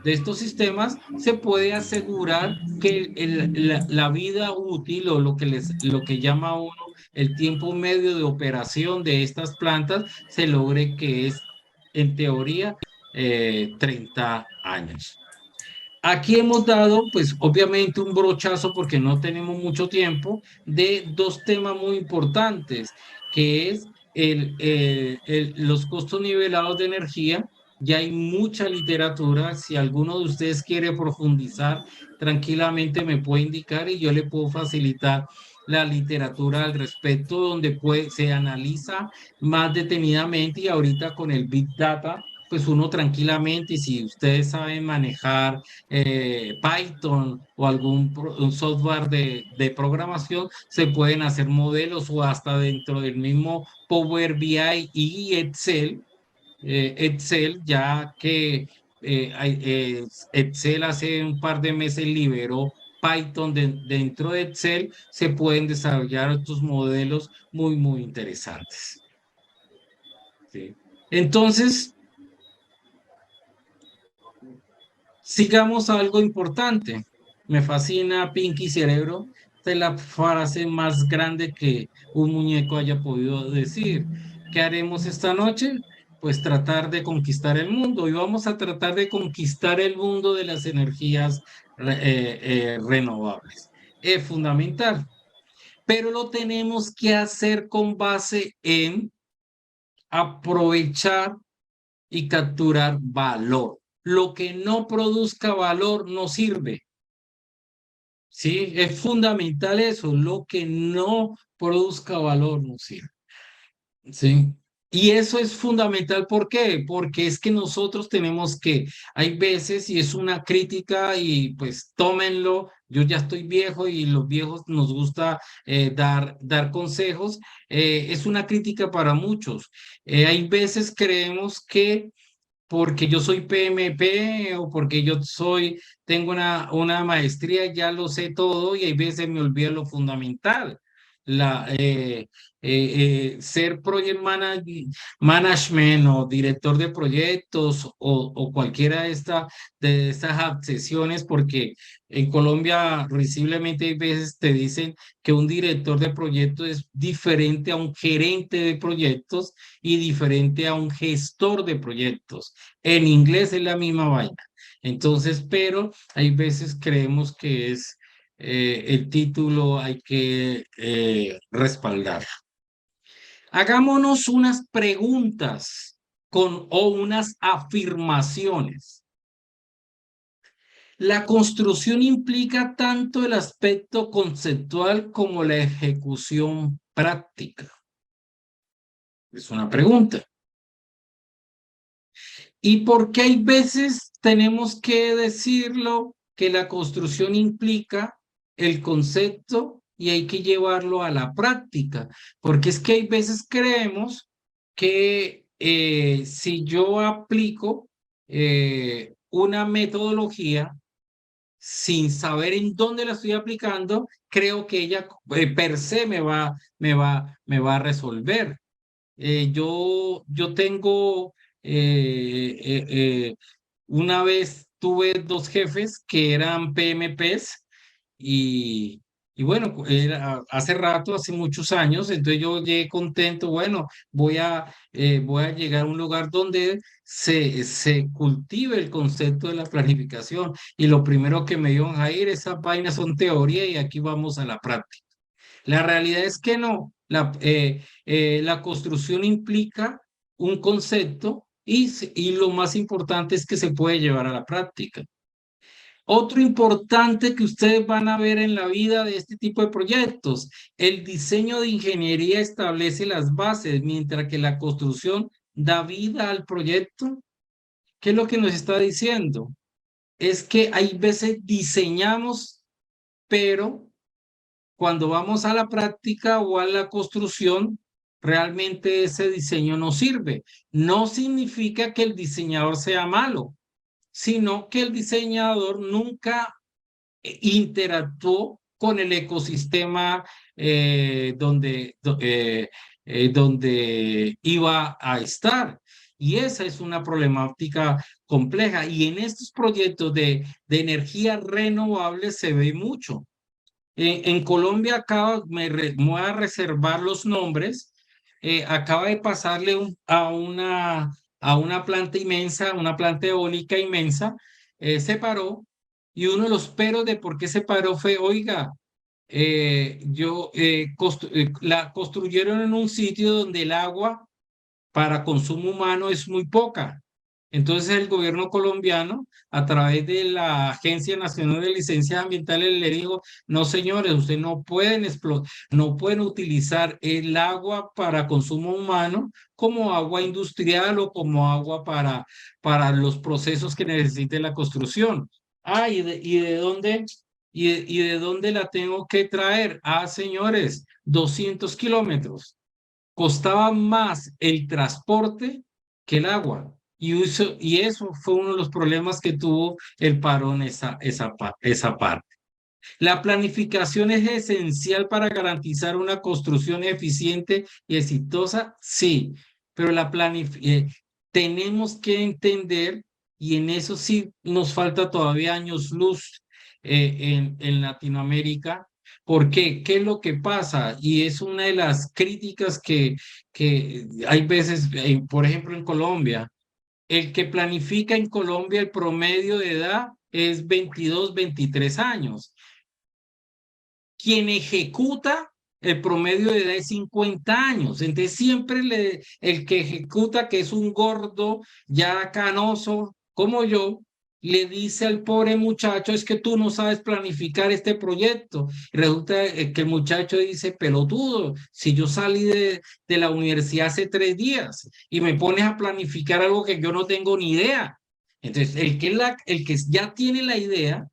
estos sistemas, se puede asegurar que la vida útil, o lo que llama uno el tiempo medio de operación de estas plantas, se logre, que es en teoría 30 años. Aquí hemos dado, pues obviamente, un brochazo, porque no tenemos mucho tiempo, de dos temas muy importantes, que es los costos nivelados de energía. Ya hay mucha literatura. Si alguno de ustedes quiere profundizar, tranquilamente me puede indicar y yo le puedo facilitar la literatura al respecto, donde se analiza más detenidamente, y ahorita con el Big Data pues uno tranquilamente, y si ustedes saben manejar Python o un software de programación, se pueden hacer modelos o hasta dentro del mismo Power BI y Excel, ya que Excel hace un par de meses liberó Python dentro de Excel, se pueden desarrollar estos modelos muy, muy interesantes. ¿Sí? Entonces, sigamos a algo importante. Me fascina Pinky Cerebro. Esta es la frase más grande que un muñeco haya podido decir. ¿Qué haremos esta noche? Pues tratar de conquistar el mundo. Y vamos a tratar de conquistar el mundo de las energías renovables. Es fundamental. Pero lo tenemos que hacer con base en aprovechar y capturar valor. Lo que no produzca valor no sirve. Sí, es fundamental eso. Lo que no produzca valor no sirve. Sí. Y eso es fundamental. ¿Por qué? Porque es que nosotros tenemos que, hay veces, y es una crítica, y pues tómenlo, yo ya estoy viejo y los viejos nos gusta dar consejos, es una crítica para muchos. Hay veces creemos que porque yo soy PMP o porque tengo una maestría, ya lo sé todo y hay veces me olvido lo fundamental. Ser management o director de proyectos o cualquiera de estas accesiones, porque en Colombia visiblemente hay veces te dicen que un director de proyectos es diferente a un gerente de proyectos y diferente a un gestor de proyectos. En inglés es la misma vaina. Entonces, pero hay veces creemos que es el título, hay que respaldar. Hagámonos unas preguntas o unas afirmaciones. La construcción implica tanto el aspecto conceptual como la ejecución práctica. Es una pregunta. ¿Y por qué hay veces tenemos que decirlo que la construcción implica el concepto y hay que llevarlo a la práctica? Porque es que hay veces creemos que si yo aplico una metodología sin saber en dónde la estoy aplicando, creo que ella per se me va a resolver. Yo tengo, una vez tuve dos jefes que eran PMPs y, y bueno, hace rato, hace muchos años, entonces yo llegué contento, bueno, voy a llegar a un lugar donde se cultive el concepto de la planificación y lo primero que me dijeron, Jair, esas vainas son teoría y aquí vamos a la práctica. La realidad es que no. La construcción implica un concepto y lo más importante es que se puede llevar a la práctica. Otro importante que ustedes van a ver en la vida de este tipo de proyectos, el diseño de ingeniería establece las bases, mientras que la construcción da vida al proyecto. ¿Qué es lo que nos está diciendo? Es que hay veces diseñamos, pero cuando vamos a la práctica o a la construcción, realmente ese diseño no sirve. No significa que el diseñador sea malo, sino que el diseñador nunca interactuó con el ecosistema donde iba a estar. Y esa es una problemática compleja. Y en estos proyectos de energía renovable se ve mucho. En Colombia me voy a reservar los nombres, acaba de pasarle a una planta inmensa, una planta eólica inmensa, se paró y uno de los peros de por qué se paró fue, oiga, la construyeron en un sitio donde el agua para consumo humano es muy poca. Entonces el gobierno colombiano, a través de la Agencia Nacional de Licencias Ambientales, le dijo, no señores, ustedes no pueden utilizar el agua para consumo humano como agua industrial o como agua para los procesos que necesite la construcción. Ah, ¿y de dónde? ¿Y de dónde la tengo que traer? Ah, señores, 200 kilómetros. Costaba más el transporte que el agua. Y eso fue uno de los problemas que tuvo el parón esa parte. La planificación es esencial para garantizar una construcción eficiente y exitosa, sí, pero tenemos que entender, y en eso sí nos falta todavía años luz en Latinoamérica. ¿Por qué? ¿Qué es lo que pasa? Y es una de las críticas que hay veces, por ejemplo, en Colombia. El que planifica en Colombia, el promedio de edad es 22, 23 años. Quien ejecuta, el promedio de edad es 50 años. Entonces siempre el que ejecuta, que es un gordo ya canoso como yo, le dice al pobre muchacho, es que tú no sabes planificar este proyecto. Y resulta que el muchacho dice, pelotudo, si yo salí de la universidad hace 3 días y me pones a planificar algo que yo no tengo ni idea. Entonces, el que ya tiene la idea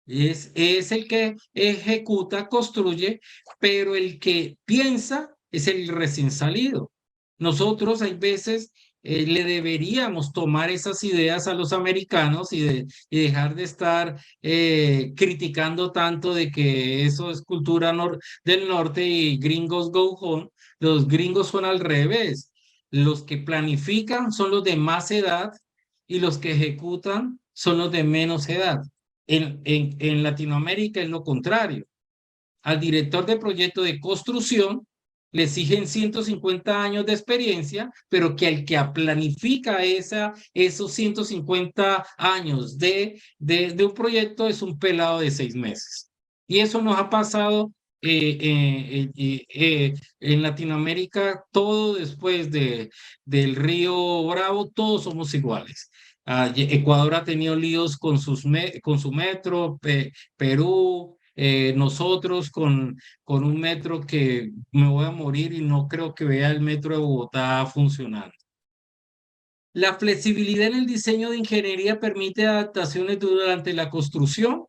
es el que ejecuta, construye, pero el que piensa es el recién salido. Nosotros hay veces le deberíamos tomar esas ideas a los americanos y dejar de estar criticando tanto de que eso es cultura del norte y gringos go home. Los gringos son al revés. Los que planifican son los de más edad y los que ejecutan son los de menos edad. En Latinoamérica es lo contrario. Al director de proyecto de construcción le exigen 150 años de experiencia, pero que al que planifica esos 150 años de un proyecto es un pelado de 6 meses. Y eso nos ha pasado en Latinoamérica, todo después del Río Bravo, todos somos iguales. Ecuador ha tenido líos con su metro, Perú, nosotros con un metro que me voy a morir y no creo que vea el metro de Bogotá funcionando. La flexibilidad en el diseño de ingeniería permite adaptaciones durante la construcción.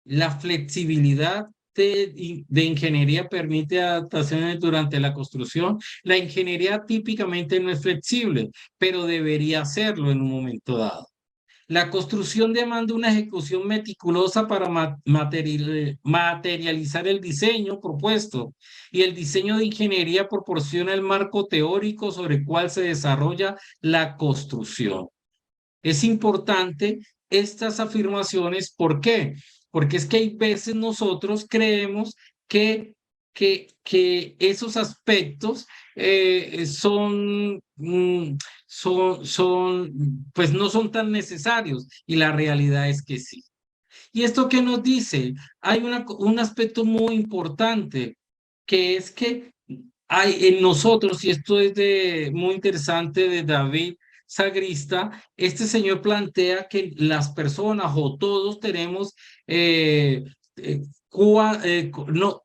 La flexibilidad de ingeniería permite adaptaciones durante la construcción. La ingeniería típicamente no es flexible, pero debería hacerlo en un momento dado. La construcción demanda una ejecución meticulosa para materializar el diseño propuesto, y el diseño de ingeniería proporciona el marco teórico sobre el cual se desarrolla la construcción. Es importante estas afirmaciones. ¿Por qué? Porque es que hay veces nosotros creemos que esos aspectos pues no son tan necesarios, y la realidad es que sí. ¿Y esto qué nos dice? Hay un aspecto muy importante, que es que hay en nosotros, y esto es muy interesante de David Sagrista. Este señor plantea que las personas o todos tenemos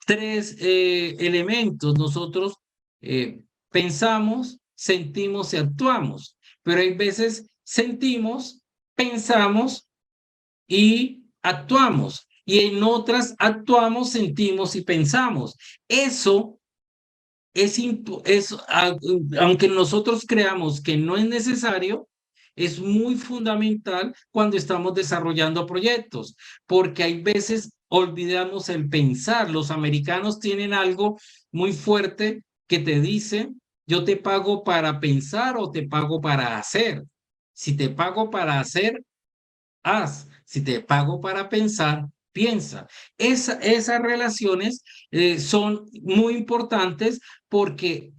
tres elementos. Nosotros pensamos, sentimos y actuamos, pero hay veces sentimos, pensamos y actuamos, y en otras actuamos, sentimos y pensamos. Eso aunque nosotros creamos que no es necesario, es muy fundamental cuando estamos desarrollando proyectos, porque hay veces olvidamos el pensar. Los americanos tienen algo muy fuerte que te dice, yo te pago para pensar o te pago para hacer. Si te pago para hacer, haz. Si te pago para pensar, piensa. Esas relaciones son muy importantes porque,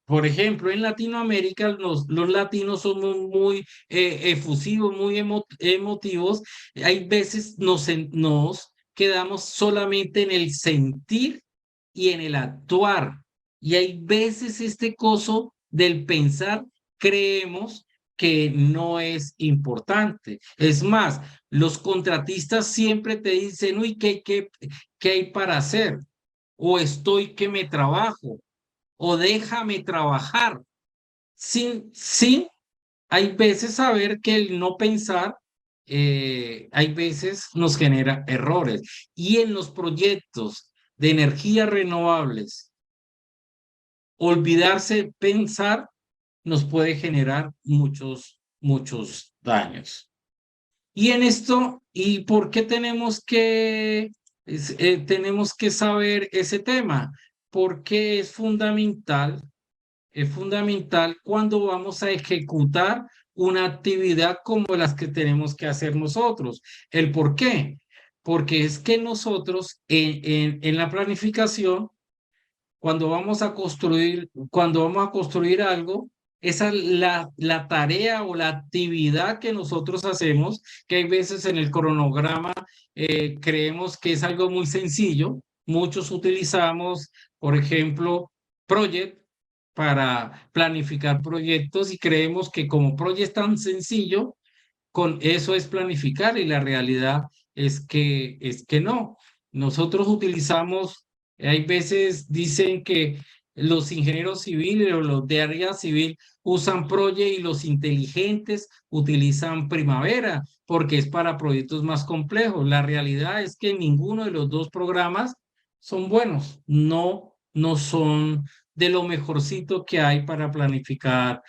por ejemplo, en Latinoamérica los latinos somos muy efusivos, muy emotivos. Hay veces nos quedamos solamente en el sentir y en el actuar. Y hay veces este coso del pensar creemos que no es importante. Es más, los contratistas siempre te dicen, uy, ¿qué hay para hacer? O estoy que me trabajo, o déjame trabajar. Sin hay veces saber que el no pensar, hay veces nos genera errores. Y en los proyectos de energías renovables, olvidarse pensar nos puede generar muchos daños. Y en esto, ¿y por qué tenemos que saber ese tema? Porque es fundamental cuando vamos a ejecutar una actividad como las que tenemos que hacer nosotros. ¿El por qué? Porque es que nosotros en la planificación, cuando vamos a construir algo, esa es la tarea o la actividad que nosotros hacemos, que hay veces en el cronograma creemos que es algo muy sencillo. Muchos utilizamos, por ejemplo, Project para planificar proyectos y creemos que como Project es tan sencillo, con eso es planificar y la realidad es que no. Nosotros utilizamos, hay veces dicen que los ingenieros civiles o los de área civil usan Project y los inteligentes utilizan Primavera porque es para proyectos más complejos. La realidad es que ninguno de los dos programas son buenos, no son de lo mejorcito que hay para planificar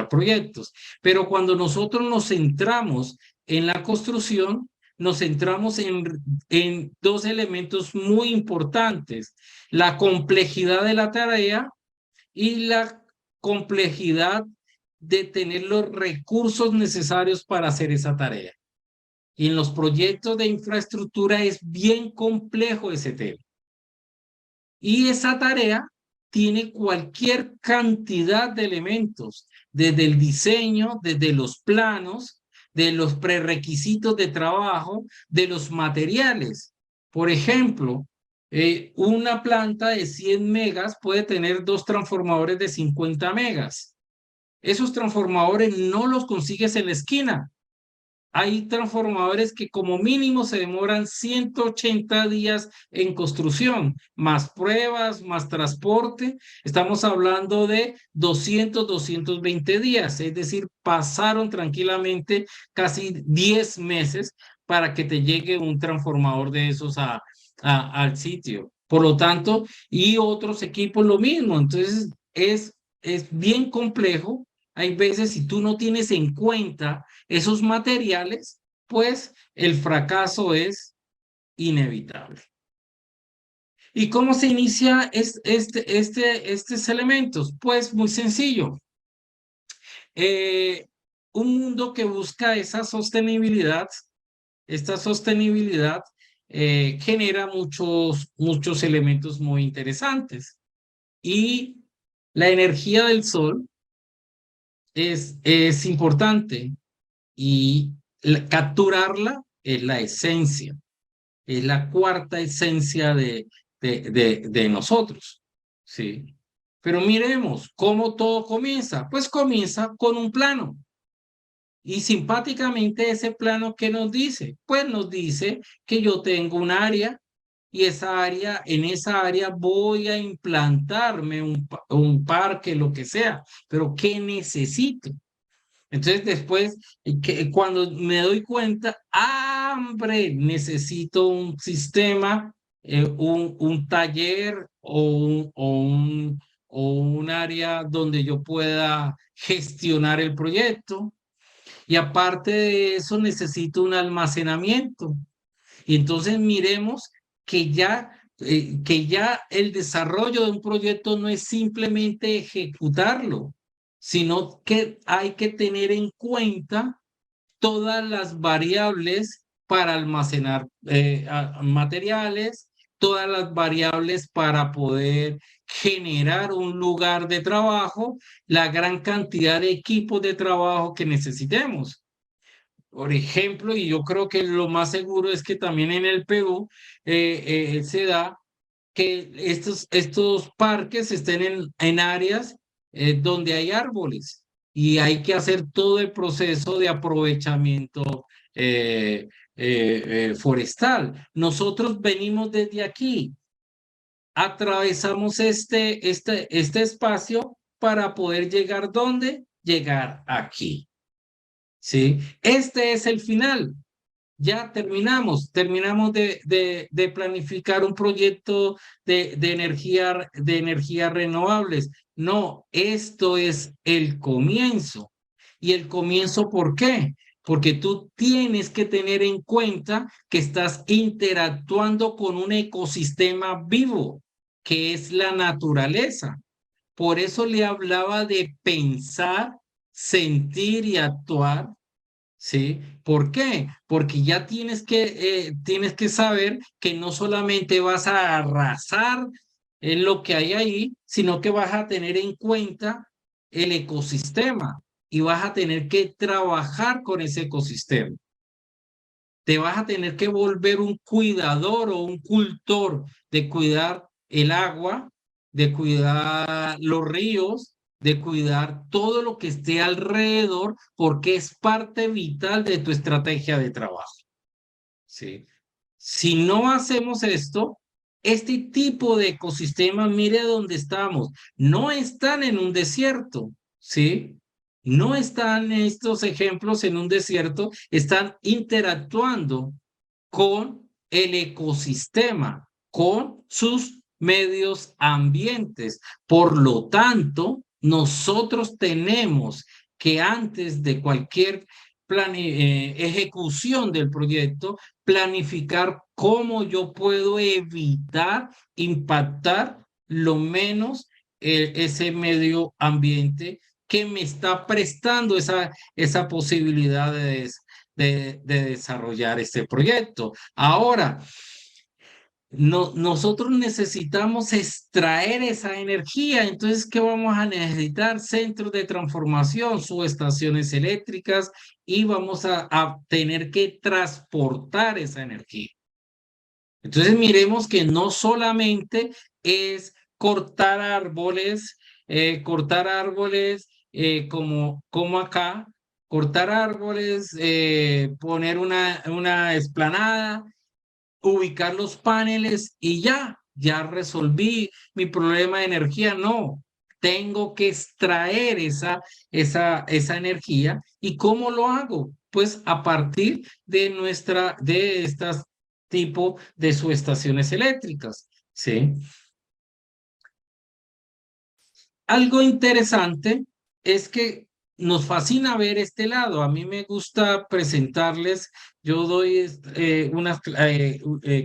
proyectos. Pero cuando nosotros nos centramos en la construcción, nos centramos en dos elementos muy importantes: la complejidad de la tarea y la complejidad de tener los recursos necesarios para hacer esa tarea. Y en los proyectos de infraestructura es bien complejo ese tema. Y esa tarea tiene cualquier cantidad de elementos, desde el diseño, desde los planos, de los prerequisitos de trabajo, de los materiales. Por ejemplo, una planta de 100 megas puede tener 2 transformadores de 50 megas. Esos transformadores no los consigues en la esquina. Hay transformadores que como mínimo se demoran 180 días en construcción, más pruebas, más transporte. Estamos hablando de 220 días, es decir, pasaron tranquilamente casi 10 meses para que te llegue un transformador de esos al sitio. Por lo tanto, y otros equipos lo mismo. Entonces, es bien complejo. Hay veces, si tú no tienes en cuenta esos materiales, pues el fracaso es inevitable. ¿Y cómo se inicia estos elementos? Pues muy sencillo. Un mundo que busca esta sostenibilidad genera muchos elementos muy interesantes. Y la energía del sol es importante. Y capturarla es la esencia, es la cuarta esencia de nosotros, ¿sí? Pero miremos cómo todo comienza. Pues comienza con un plano. Y simpáticamente ese plano, ¿qué nos dice? Pues nos dice que yo tengo un área y en esa área voy a implantarme un parque, lo que sea. Pero ¿qué necesito? Entonces después, cuando me doy cuenta, hombre, necesito un sistema, un taller o un área donde yo pueda gestionar el proyecto. Y aparte de eso, necesito un almacenamiento. Y entonces miremos que ya el desarrollo de un proyecto no es simplemente ejecutarlo, sino que hay que tener en cuenta todas las variables para almacenar materiales, todas las variables para poder generar un lugar de trabajo, la gran cantidad de equipos de trabajo que necesitemos. Por ejemplo, y yo creo que lo más seguro es que también en el Perú se da que estos parques estén en áreas donde hay árboles y hay que hacer todo el proceso de aprovechamiento forestal. Nosotros venimos desde aquí, atravesamos este espacio para poder llegar ¿dónde? Llegar aquí, ¿sí? Este es el final. Ya terminamos de planificar un proyecto de energía renovables. No, esto es el comienzo. ¿Y el comienzo por qué? Porque tú tienes que tener en cuenta que estás interactuando con un ecosistema vivo, que es la naturaleza. Por eso le hablaba de pensar, sentir y actuar. ¿Sí? ¿Por qué? Porque ya tienes que saber que no solamente vas a arrasar en lo que hay ahí, sino que vas a tener en cuenta el ecosistema y vas a tener que trabajar con ese ecosistema. Te vas a tener que volver un cuidador o un cultor de cuidar el agua, de cuidar los ríos, de cuidar todo lo que esté alrededor, porque es parte vital de tu estrategia de trabajo. ¿Sí? Si no hacemos esto, este tipo de ecosistemas, mire dónde estamos, no están en un desierto, ¿sí? No están estos ejemplos en un desierto, están interactuando con el ecosistema, con sus medios ambientes. Por lo tanto, nosotros tenemos que antes de cualquier ejecución del proyecto, planificar cómo yo puedo evitar impactar lo menos ese medio ambiente que me está prestando esa posibilidad de desarrollar este proyecto. Ahora, nosotros necesitamos extraer esa energía. Entonces, ¿qué vamos a necesitar? Centros de transformación, subestaciones eléctricas, y vamos a tener que transportar esa energía. Entonces, miremos que no solamente es cortar árboles como acá, cortar árboles, poner una explanada, ubicar los paneles y ya resolví mi problema de energía. No, tengo que extraer esa energía. ¿Y cómo lo hago? Pues a partir de estas tipo de subestaciones eléctricas, ¿sí? Algo interesante es que nos fascina ver este lado. A mí me gusta presentarles, yo doy unas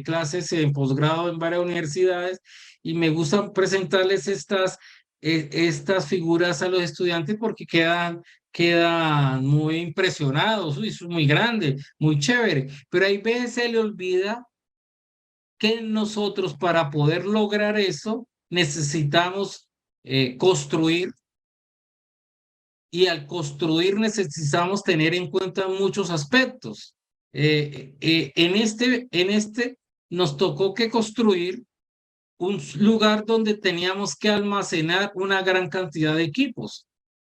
clases en posgrado en varias universidades y me gusta presentarles estas figuras a los estudiantes porque quedan muy impresionados. Uy, eso es muy grande, muy chévere, pero hay veces se le olvida que nosotros para poder lograr eso necesitamos construir, y al construir necesitamos tener en cuenta muchos aspectos. En este nos tocó que construir un lugar donde teníamos que almacenar una gran cantidad de equipos,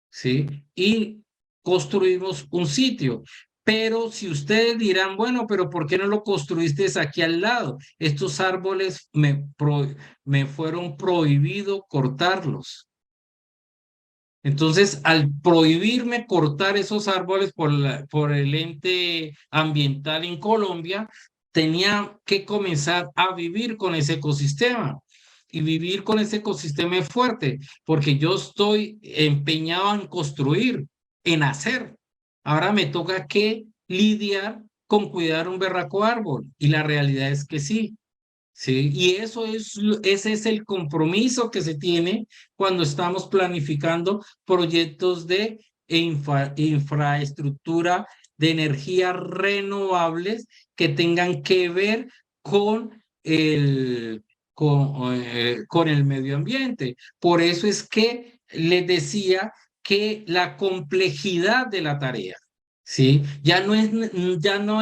¿sí? Y construimos un sitio. Pero si ustedes dirán, bueno, pero ¿por qué no lo construiste aquí al lado? Estos árboles me fueron prohibido cortarlos. Entonces, al prohibirme cortar esos árboles por el ente ambiental en Colombia, tenía que comenzar a vivir con ese ecosistema. Y vivir con ese ecosistema es fuerte, porque yo estoy empeñado en construir, en hacer. Ahora me toca que lidiar con cuidar un berraco árbol. Y la realidad es que sí. Sí, y ese es el compromiso que se tiene cuando estamos planificando proyectos de infraestructura de energías renovables que tengan que ver con con el medio ambiente. Por eso es que les decía que la complejidad de la tarea, ¿sí? Ya no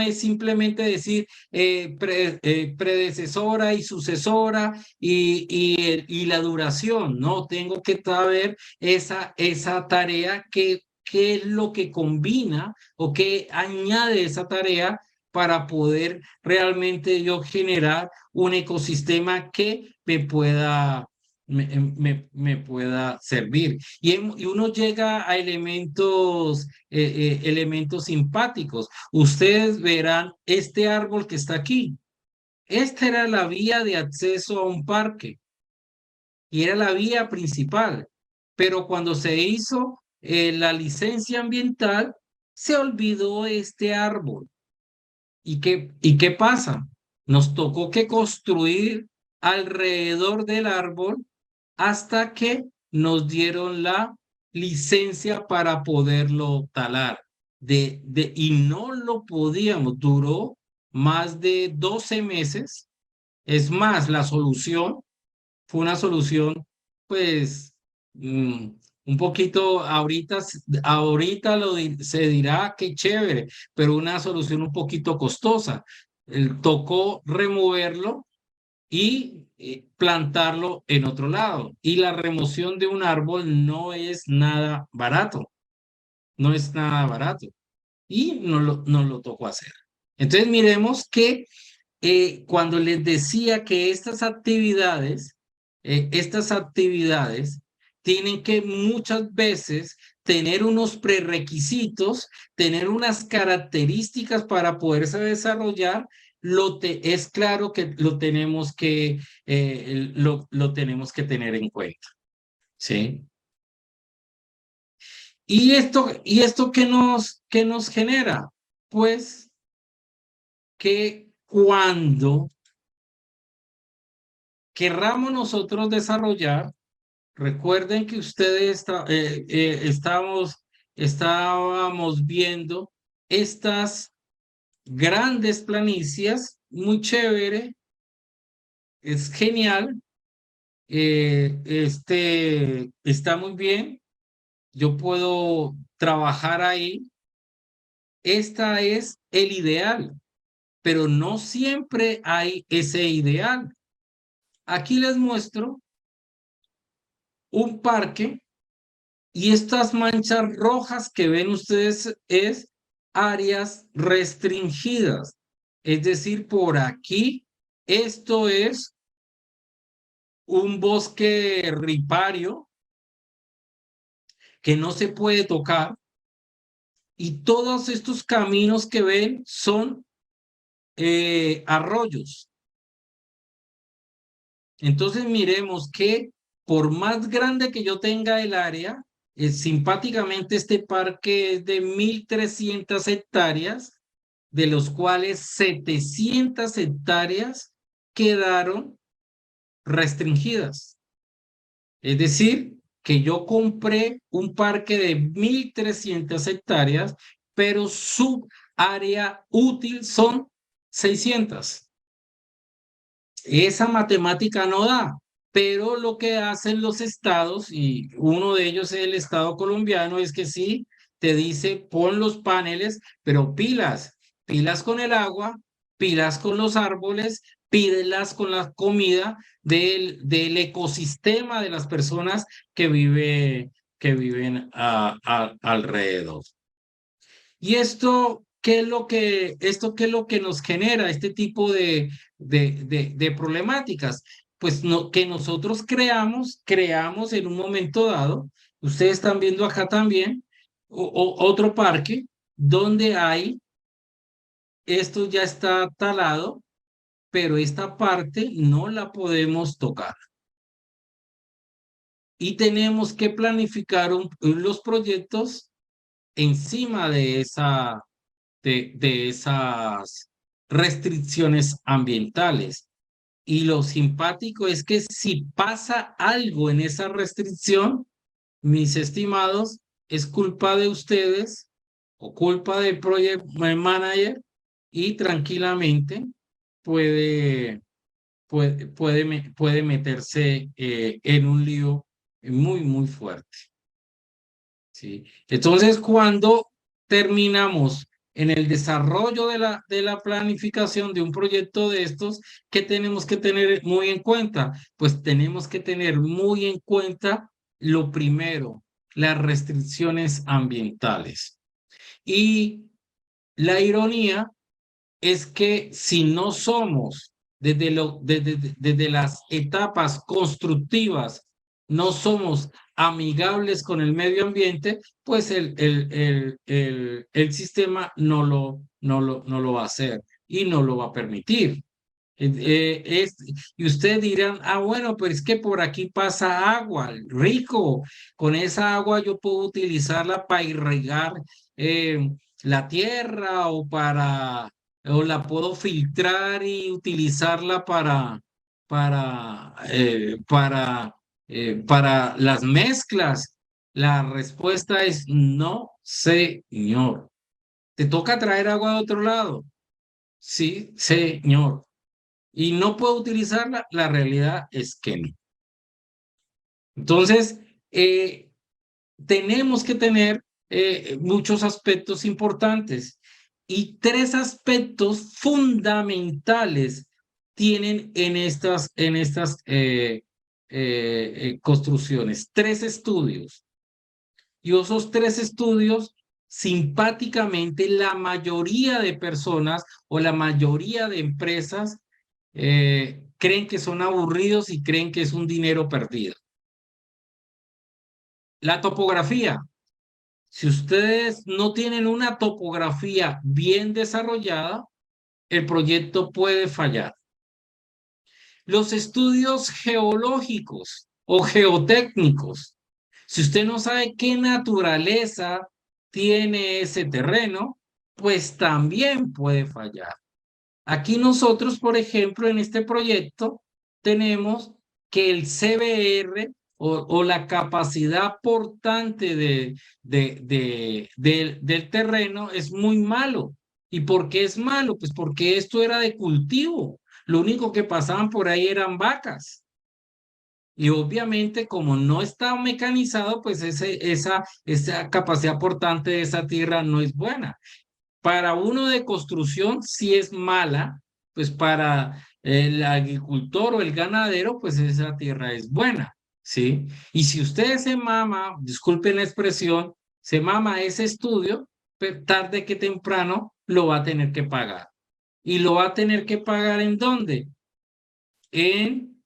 es simplemente decir predecesora y sucesora y la duración, ¿no? Tengo que saber esa tarea, qué es lo que combina o qué añade esa tarea para poder realmente yo generar un ecosistema que me pueda servir. Y uno llega a elementos simpáticos. Ustedes verán este árbol que está aquí. Esta era la vía de acceso a un parque y era la vía principal. Pero cuando se hizo la licencia ambiental, se olvidó este árbol. ¿Y qué pasa? Nos tocó que construir alrededor del árbol hasta que nos dieron la licencia para poderlo talar. Y no lo podíamos, duró más de 12 meses. Es más, la solución fue una solución, pues, un poquito, ahorita se dirá que chévere, pero una solución un poquito costosa. Tocó removerlo y plantarlo en otro lado. Y la remoción de un árbol no es nada barato, no es nada barato. Y no lo tocó hacer. Entonces miremos que cuando les decía que estas actividades tienen que muchas veces tener unos prerequisitos, tener unas características para poderse desarrollar, es claro que lo tenemos que tener en cuenta, ¿sí? ¿Y esto qué nos genera? Pues que cuando querramos nosotros desarrollar, recuerden que ustedes estábamos viendo estas grandes planicias, muy chévere, es genial, está muy bien, yo puedo trabajar ahí. Esta es el ideal, pero no siempre hay ese ideal. Aquí les muestro un parque y estas manchas rojas que ven ustedes es áreas restringidas. Es decir, por aquí, esto es un bosque ripario que no se puede tocar y todos estos caminos que ven son arroyos. Entonces miremos que por más grande que yo tenga el área, simpáticamente este parque es de 1.300 hectáreas, de los cuales 700 hectáreas quedaron restringidas. Es decir, que yo compré un parque de 1.300 hectáreas, pero su área útil son 600. Esa matemática no da, pero lo que hacen los estados, y uno de ellos es el estado colombiano, es que sí, te dice pon los paneles, pero pilas con el agua, pilas con los árboles, pilas con la comida del ecosistema de las personas que viven alrededor. Y ¿qué es lo que nos genera este tipo de problemáticas? Pues que nosotros creamos en un momento dado, ustedes están viendo acá también, otro parque donde esto ya está talado, pero esta parte no la podemos tocar. Y tenemos que planificar los proyectos encima de esas restricciones ambientales. Y lo simpático es que si pasa algo en esa restricción, mis estimados, es culpa de ustedes o culpa del project manager y tranquilamente puede meterse en un lío muy, muy fuerte. ¿Sí? Entonces, cuando terminamos en el desarrollo de la planificación de un proyecto de estos, ¿qué tenemos que tener muy en cuenta? Pues tenemos que tener muy en cuenta lo primero, las restricciones ambientales. Y la ironía es que si no somos desde las etapas constructivas, no somos amigables con el medio ambiente, pues el sistema no lo va a hacer y no lo va a permitir. Y ustedes dirán, ah, bueno, pero es que por aquí pasa agua, rico, con esa agua yo puedo utilizarla para irrigar eh, la tierra o la puedo filtrar y utilizarla para las mezclas. La respuesta es no, señor. ¿Te toca traer agua de otro lado? Sí, señor. ¿Y no puedo utilizarla? La realidad es que no. Entonces, tenemos que tener muchos aspectos importantes y tres aspectos fundamentales tienen en estas construcciones. Tres estudios. Y esos tres estudios, simpáticamente, la mayoría de personas o la mayoría de empresas creen que son aburridos y creen que es un dinero perdido. La topografía. Si ustedes no tienen una topografía bien desarrollada, el proyecto puede fallar. Los estudios geológicos o geotécnicos. Si usted no sabe qué naturaleza tiene ese terreno, pues también puede fallar. Aquí nosotros, por ejemplo, en este proyecto, tenemos que el CBR o la capacidad portante del terreno es muy malo. ¿Y por qué es malo? Pues porque esto era de cultivo. Lo único que pasaban por ahí eran vacas. Y obviamente, como no está mecanizado, pues esa capacidad portante de esa tierra no es buena. Para uno de construcción sí es mala, pues para el agricultor o el ganadero, pues esa tierra es buena, ¿sí? Y si usted se mama, disculpen la expresión, se mama ese estudio, pues tarde que temprano lo va a tener que pagar. ¿Y lo va a tener que pagar en dónde? En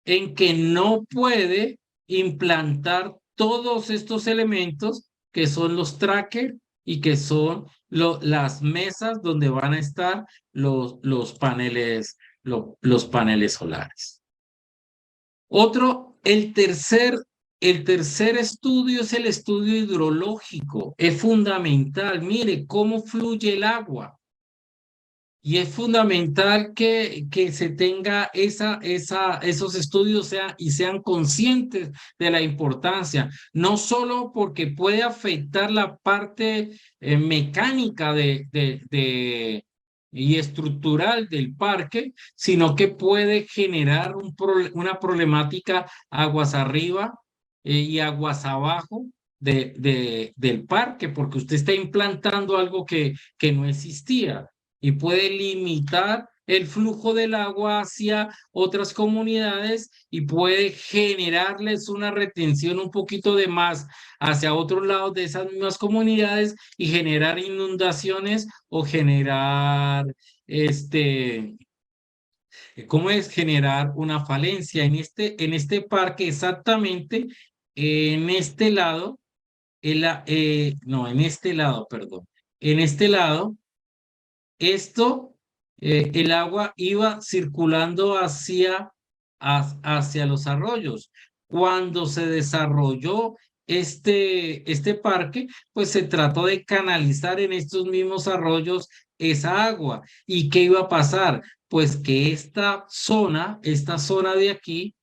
que no puede implantar todos estos elementos que son los trackers y que son las mesas donde van a estar los paneles solares. El tercer estudio es el estudio hidrológico. Es fundamental. Mire cómo fluye el agua. Y es fundamental que se tenga esos estudios sean conscientes de la importancia, no solo porque puede afectar la parte mecánica y estructural del parque, sino que puede generar una problemática aguas arriba y aguas abajo del parque, porque usted está implantando algo que no existía y puede limitar el flujo del agua hacia otras comunidades y puede generarles una retención un poquito de más hacia otros lados de esas mismas comunidades y generar inundaciones o generar ¿cómo es generar una falencia? En este parque exactamente, en este lado, no, en este lado, perdón, en este lado, el agua iba circulando hacia los arroyos. Cuando se desarrolló este parque, pues se trató de canalizar en estos mismos arroyos esa agua. ¿Y qué iba a pasar? Pues que esta zona de aquí,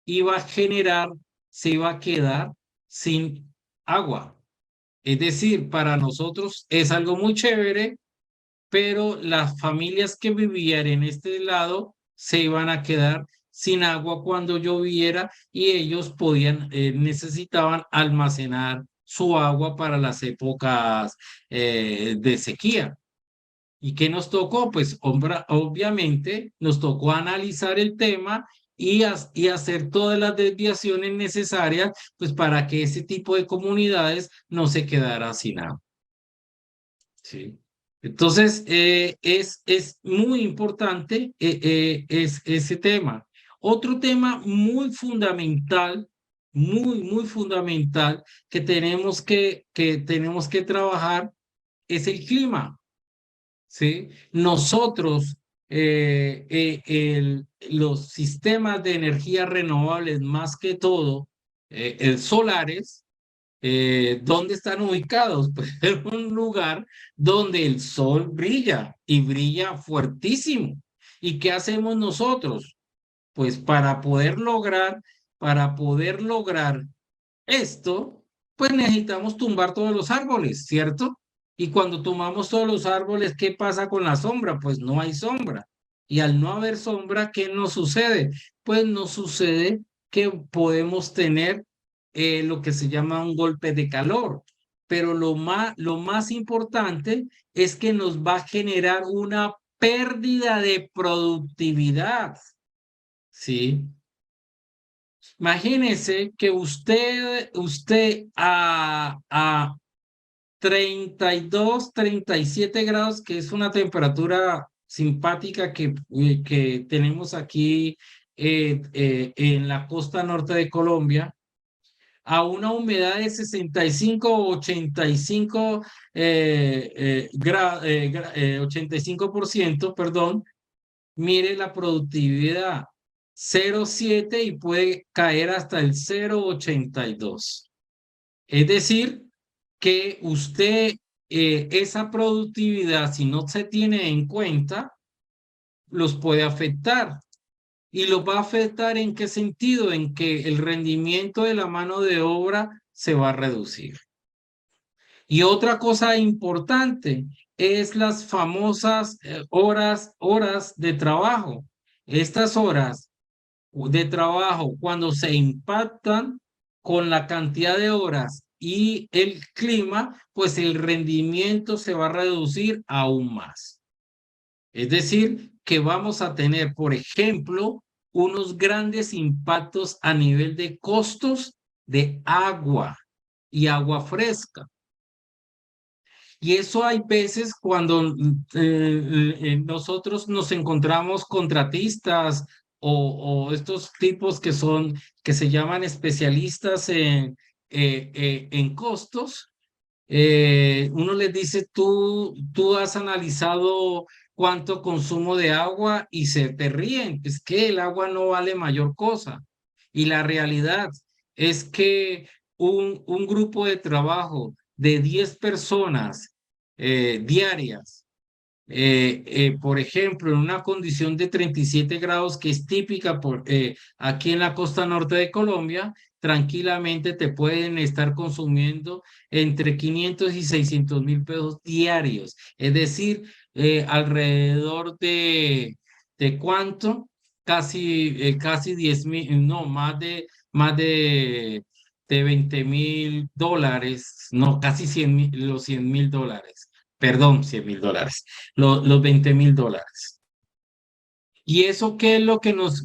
se iba a quedar sin agua. Es decir, para nosotros es algo muy chévere, pero las familias que vivían en este lado se iban a quedar sin agua cuando lloviera y ellos necesitaban almacenar su agua para las épocas de sequía. ¿Y qué nos tocó? Pues obviamente nos tocó analizar el tema y hacer todas las desviaciones necesarias pues para que ese tipo de comunidades no se quedara sin agua. ¿Sí? Entonces, es muy importante es ese tema. Otro tema muy fundamental que tenemos que trabajar es el clima. ¿Sí? Nosotros, los sistemas de energía renovables, más que todo, el solares, ¿dónde están ubicados? Pues en un lugar donde el sol brilla y brilla fuertísimo. ¿Y qué hacemos nosotros? Pues para poder lograr esto, pues necesitamos tumbar todos los árboles, ¿cierto? Y cuando tumbamos todos los árboles, ¿qué pasa con la sombra? Pues no hay sombra. Y al no haber sombra, ¿qué nos sucede? Pues nos sucede que podemos tener lo que se llama un golpe de calor. Pero lo más importante es que nos va a generar una pérdida de productividad, ¿sí? Imagínese que usted a 32, 37 grados, que es una temperatura simpática que tenemos aquí en la costa norte de Colombia, a una humedad de 65 o 85, 85%, perdón, mire la productividad, 0,7 y puede caer hasta el 0,82. Es decir, que usted, esa productividad, si no se tiene en cuenta, los puede afectar. ¿Y los va a afectar en qué sentido? En que el rendimiento de la mano de obra se va a reducir. Y otra cosa importante es las famosas horas de trabajo. Estas horas de trabajo, cuando se impactan con la cantidad de horas y el clima, pues el rendimiento se va a reducir aún más. Es decir, que vamos a tener, por ejemplo, unos grandes impactos a nivel de costos de agua y agua fresca. Y eso hay veces cuando nosotros nos encontramos contratistas o estos tipos que se llaman especialistas en costos, uno les dice, tú has analizado cuánto consumo de agua y se te ríen, es que el agua no vale mayor cosa. Y la realidad es que un grupo de trabajo de 10 personas diarias, por ejemplo, en una condición de 37 grados que es típica aquí en la costa norte de Colombia, tranquilamente te pueden estar consumiendo entre 500 y 600.000 pesos diarios. Es decir, alrededor ¿de cuánto? Casi 10.000, no, más de 20.000 dólares, no, casi los 100.000 dólares. Perdón, 100.000 dólares, los 20.000 dólares. ¿Y eso qué es lo que nos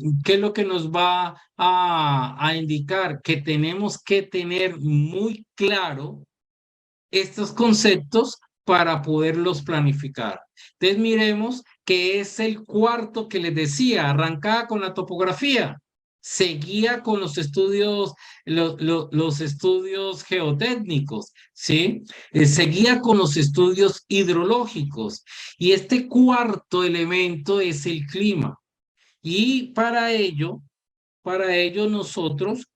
va a indicar? Que tenemos que tener muy claro estos conceptos para poderlos planificar. Entonces miremos que es el cuarto que les decía, arrancaba con la topografía, seguía con los estudios, los estudios geotécnicos, ¿sí? Seguía con los estudios hidrológicos y este cuarto elemento es el clima. Y para ello nosotros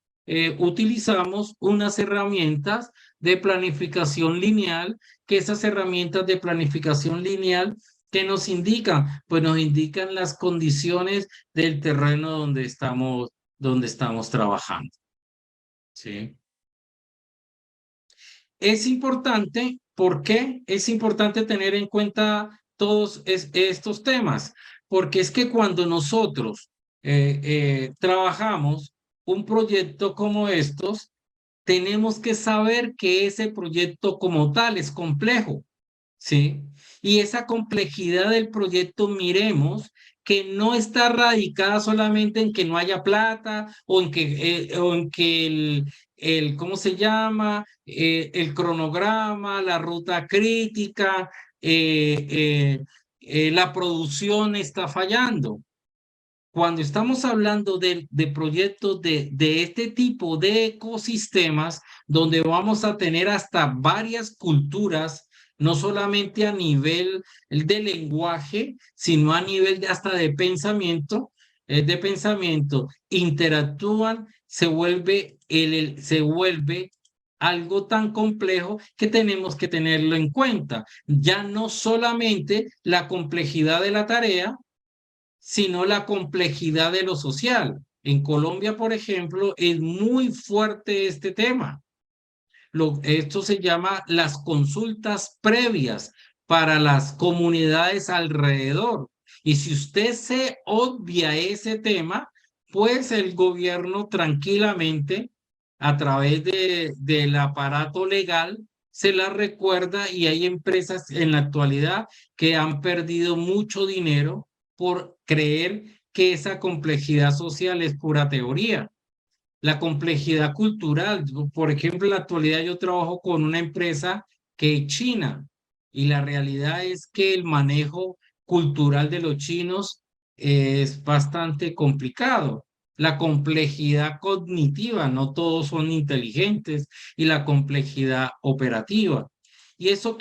utilizamos unas herramientas de planificación lineal, que esas herramientas de planificación lineal que nos indican, pues nos indican las condiciones del terreno donde estamos trabajando. ¿Sí? Es importante, ¿por qué? Es importante tener en cuenta todos estos temas, porque es que cuando nosotros trabajamos un proyecto como estos, tenemos que saber que ese proyecto como tal es complejo, ¿sí? Y esa complejidad del proyecto, miremos que no está radicada solamente en que no haya plata o en que ¿cómo se llama? El cronograma, la ruta crítica, la producción está fallando. Cuando estamos hablando de proyectos de este tipo de ecosistemas, donde vamos a tener hasta varias culturas, no solamente a nivel de lenguaje, sino a nivel hasta de pensamiento, interactúan, se vuelve algo tan complejo que tenemos que tenerlo en cuenta. Ya no solamente la complejidad de la tarea, sino la complejidad de lo social. En Colombia, por ejemplo, es muy fuerte este tema. Esto se llama las consultas previas para las comunidades alrededor. Y si usted se obvia ese tema, pues el gobierno tranquilamente, a través del aparato legal, se la recuerda, y hay empresas en la actualidad que han perdido mucho dinero por creer que esa complejidad social es pura teoría. La complejidad cultural, por ejemplo, en la actualidad yo trabajo con una empresa que es china, y la realidad es que el manejo cultural de los chinos es bastante complicado. La complejidad cognitiva, no todos son inteligentes, y la complejidad operativa. ¿Y eso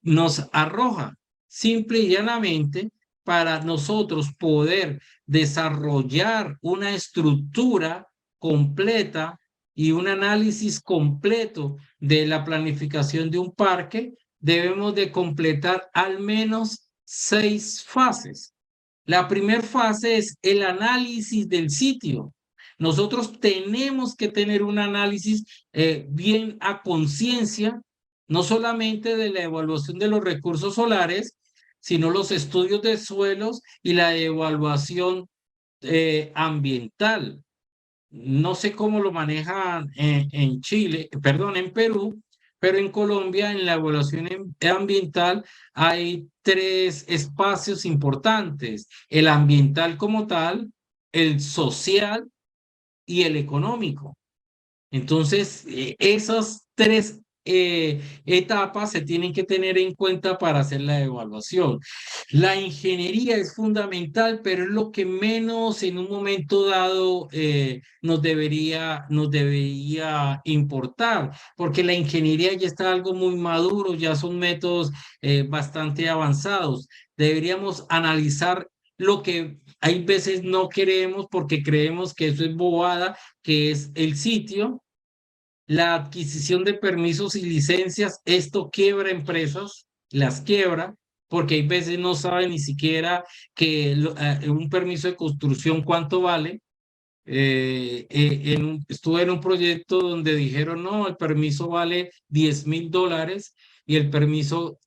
nos arroja? Simple y llanamente, para nosotros poder desarrollar una estructura completa y un análisis completo de la planificación de un parque, debemos de completar al menos 6 fases. La primera fase es el análisis del sitio. Nosotros tenemos que tener un análisis bien a conciencia, no solamente de la evaluación de los recursos solares, sino los estudios de suelos y la evaluación ambiental. No sé cómo lo manejan en Chile, perdón, en Perú, pero en Colombia, en la evaluación ambiental, hay 3 espacios importantes: el ambiental como tal, el social y el económico. Entonces, esas 3 etapas se tienen que tener en cuenta para hacer la evaluación. La ingeniería es fundamental, pero es lo que menos en un momento dado nos debería importar, porque la ingeniería ya está algo muy maduro, ya son métodos bastante avanzados. Deberíamos analizar lo que hay veces no queremos, porque creemos que eso es bobada, que es el sitio, la adquisición de permisos y licencias. Esto quiebra empresas, las quiebra, porque hay veces no saben ni siquiera que un permiso de construcción cuánto vale. Estuve en un proyecto donde dijeron, no, el permiso vale $10,000, y el permiso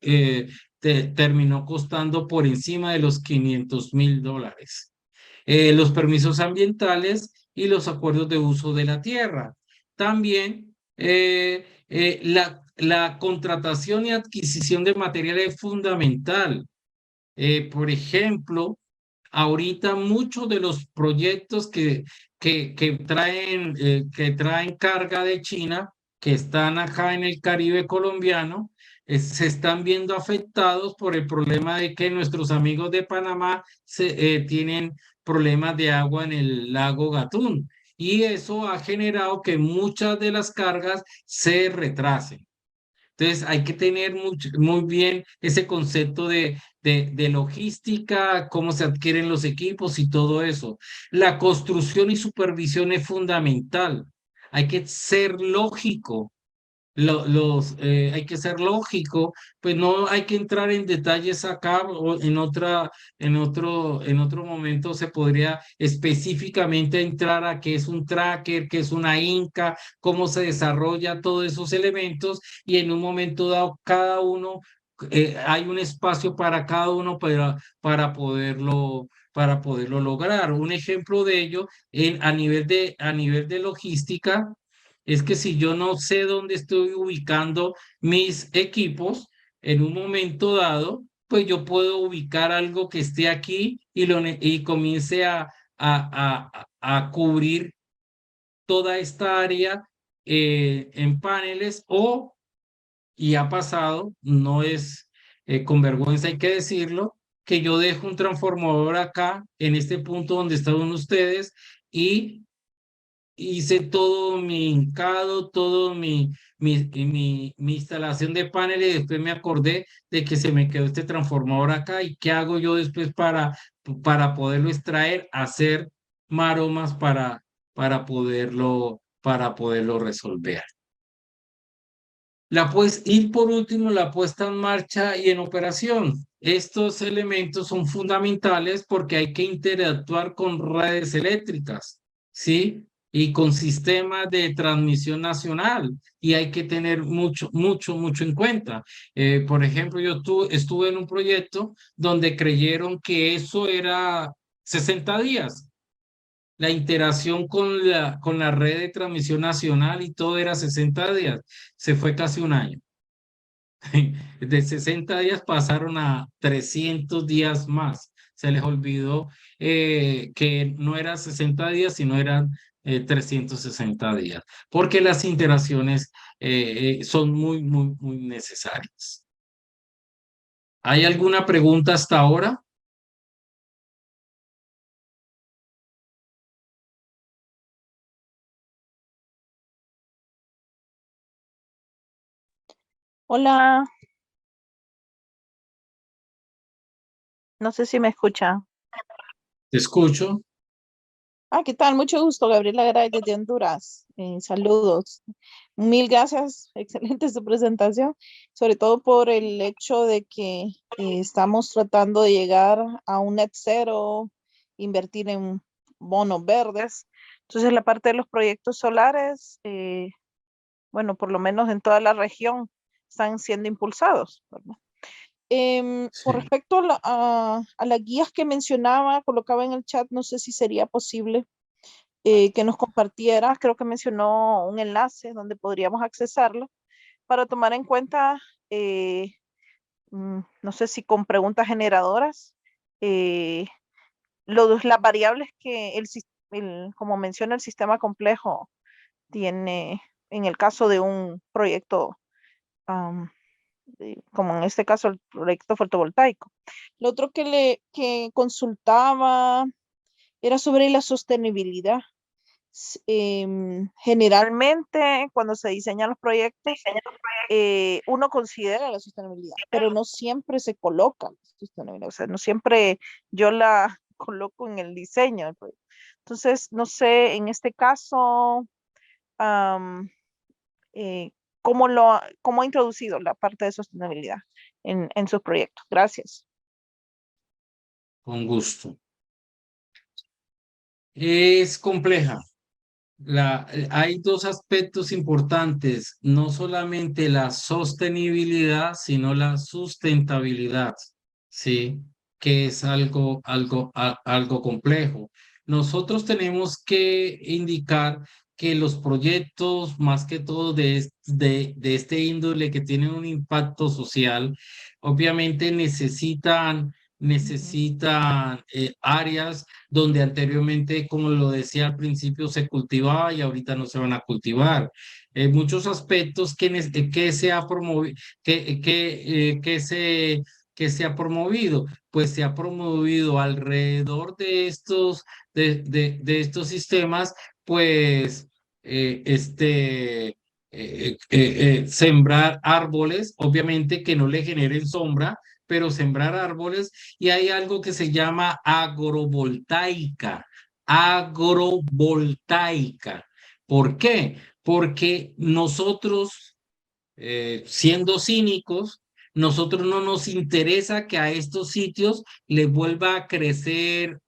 terminó costando por encima de los $500,000. Los permisos ambientales y los acuerdos de uso de la tierra. También la contratación y adquisición de material es fundamental. Por ejemplo, ahorita muchos de los proyectos que traen carga de China, que están acá en el Caribe colombiano, se están viendo afectados por el problema de que nuestros amigos de Panamá tienen problemas de agua en el lago Gatún, y eso ha generado que muchas de las cargas se retrasen. Entonces hay que tener muy bien ese concepto de logística, cómo se adquieren los equipos y todo eso. La construcción y supervisión es fundamental. Hay que ser lógico. Hay que ser lógico, pues no hay que entrar en detalles acá, o en otro momento se podría específicamente entrar a qué es un tracker, qué es una Inca, cómo se desarrolla todos esos elementos, y en un momento dado cada uno hay un espacio para cada uno para poderlo lograr. Un ejemplo de ello a nivel de logística es que si yo no sé dónde estoy ubicando mis equipos en un momento dado, pues yo puedo ubicar algo que esté aquí y comience a cubrir toda esta área en paneles y ha pasado, no es con vergüenza hay que decirlo, que yo dejo un transformador acá en este punto donde estaban ustedes y hice todo mi hincado, todo mi instalación de paneles y después me acordé de que se me quedó este transformador acá y qué hago yo después para poderlo extraer, hacer maromas para poderlo resolver. Y por último, la puesta en marcha y en operación. Estos elementos son fundamentales porque hay que interactuar con redes eléctricas, ¿sí? Y con sistemas de transmisión nacional. Y hay que tener mucho en cuenta. Por ejemplo, estuve en un proyecto donde creyeron que eso era 60 días. La interacción con la red de transmisión nacional y todo era 60 días. Se fue casi un año. De 60 días pasaron a 300 días más. Se les olvidó que no eran 60 días, sino eran 360 días, porque las interacciones son muy necesarias. ¿Hay alguna pregunta hasta ahora? Hola, no sé si me escucha. Te escucho. ¿Qué tal? Mucho gusto, Gabriela Garay desde Honduras. Saludos. Mil gracias, excelente su presentación, sobre todo por el hecho de que estamos tratando de llegar a un net cero, invertir en bonos verdes. Entonces, la parte de los proyectos solares, bueno, por lo menos en toda la región, están siendo impulsados, ¿verdad? Con Sí. respecto a las guías que mencionaba, colocaba en el chat, no sé si sería posible que nos compartiera, creo que mencionó un enlace donde podríamos accesarlo para tomar en cuenta, no sé si con preguntas generadoras, eh, las variables que como menciona el sistema complejo tiene en el caso de un proyecto como en este caso el proyecto fotovoltaico. Lo otro que consultaba era sobre la sostenibilidad. Generalmente cuando se diseñan los proyectos, uno considera la sostenibilidad, pero no siempre se coloca la sostenibilidad, o sea, no siempre yo la coloco en el diseño del proyecto. Entonces, no sé, en este caso, eh, cómo ha introducido la parte de sostenibilidad en sus proyectos. Gracias. Con gusto. Es compleja. Hay dos aspectos importantes, no solamente la sostenibilidad, sino la sustentabilidad, ¿sí? Que es algo complejo. Nosotros tenemos que indicar que los proyectos, más que todo de este índole que tienen un impacto social, obviamente necesitan áreas donde anteriormente, como lo decía al principio, se cultivaba y ahorita no se van a cultivar. Muchos aspectos que se ha promovido, que se ha promovido, pues se ha promovido alrededor de estos sistemas, pues sembrar árboles, obviamente que no le generen sombra, pero sembrar árboles, y hay algo que se llama agrovoltaica. Agrovoltaica. ¿Por qué? Porque nosotros, siendo cínicos, nosotros no nos interesa que a estos sitios les vuelva a crecer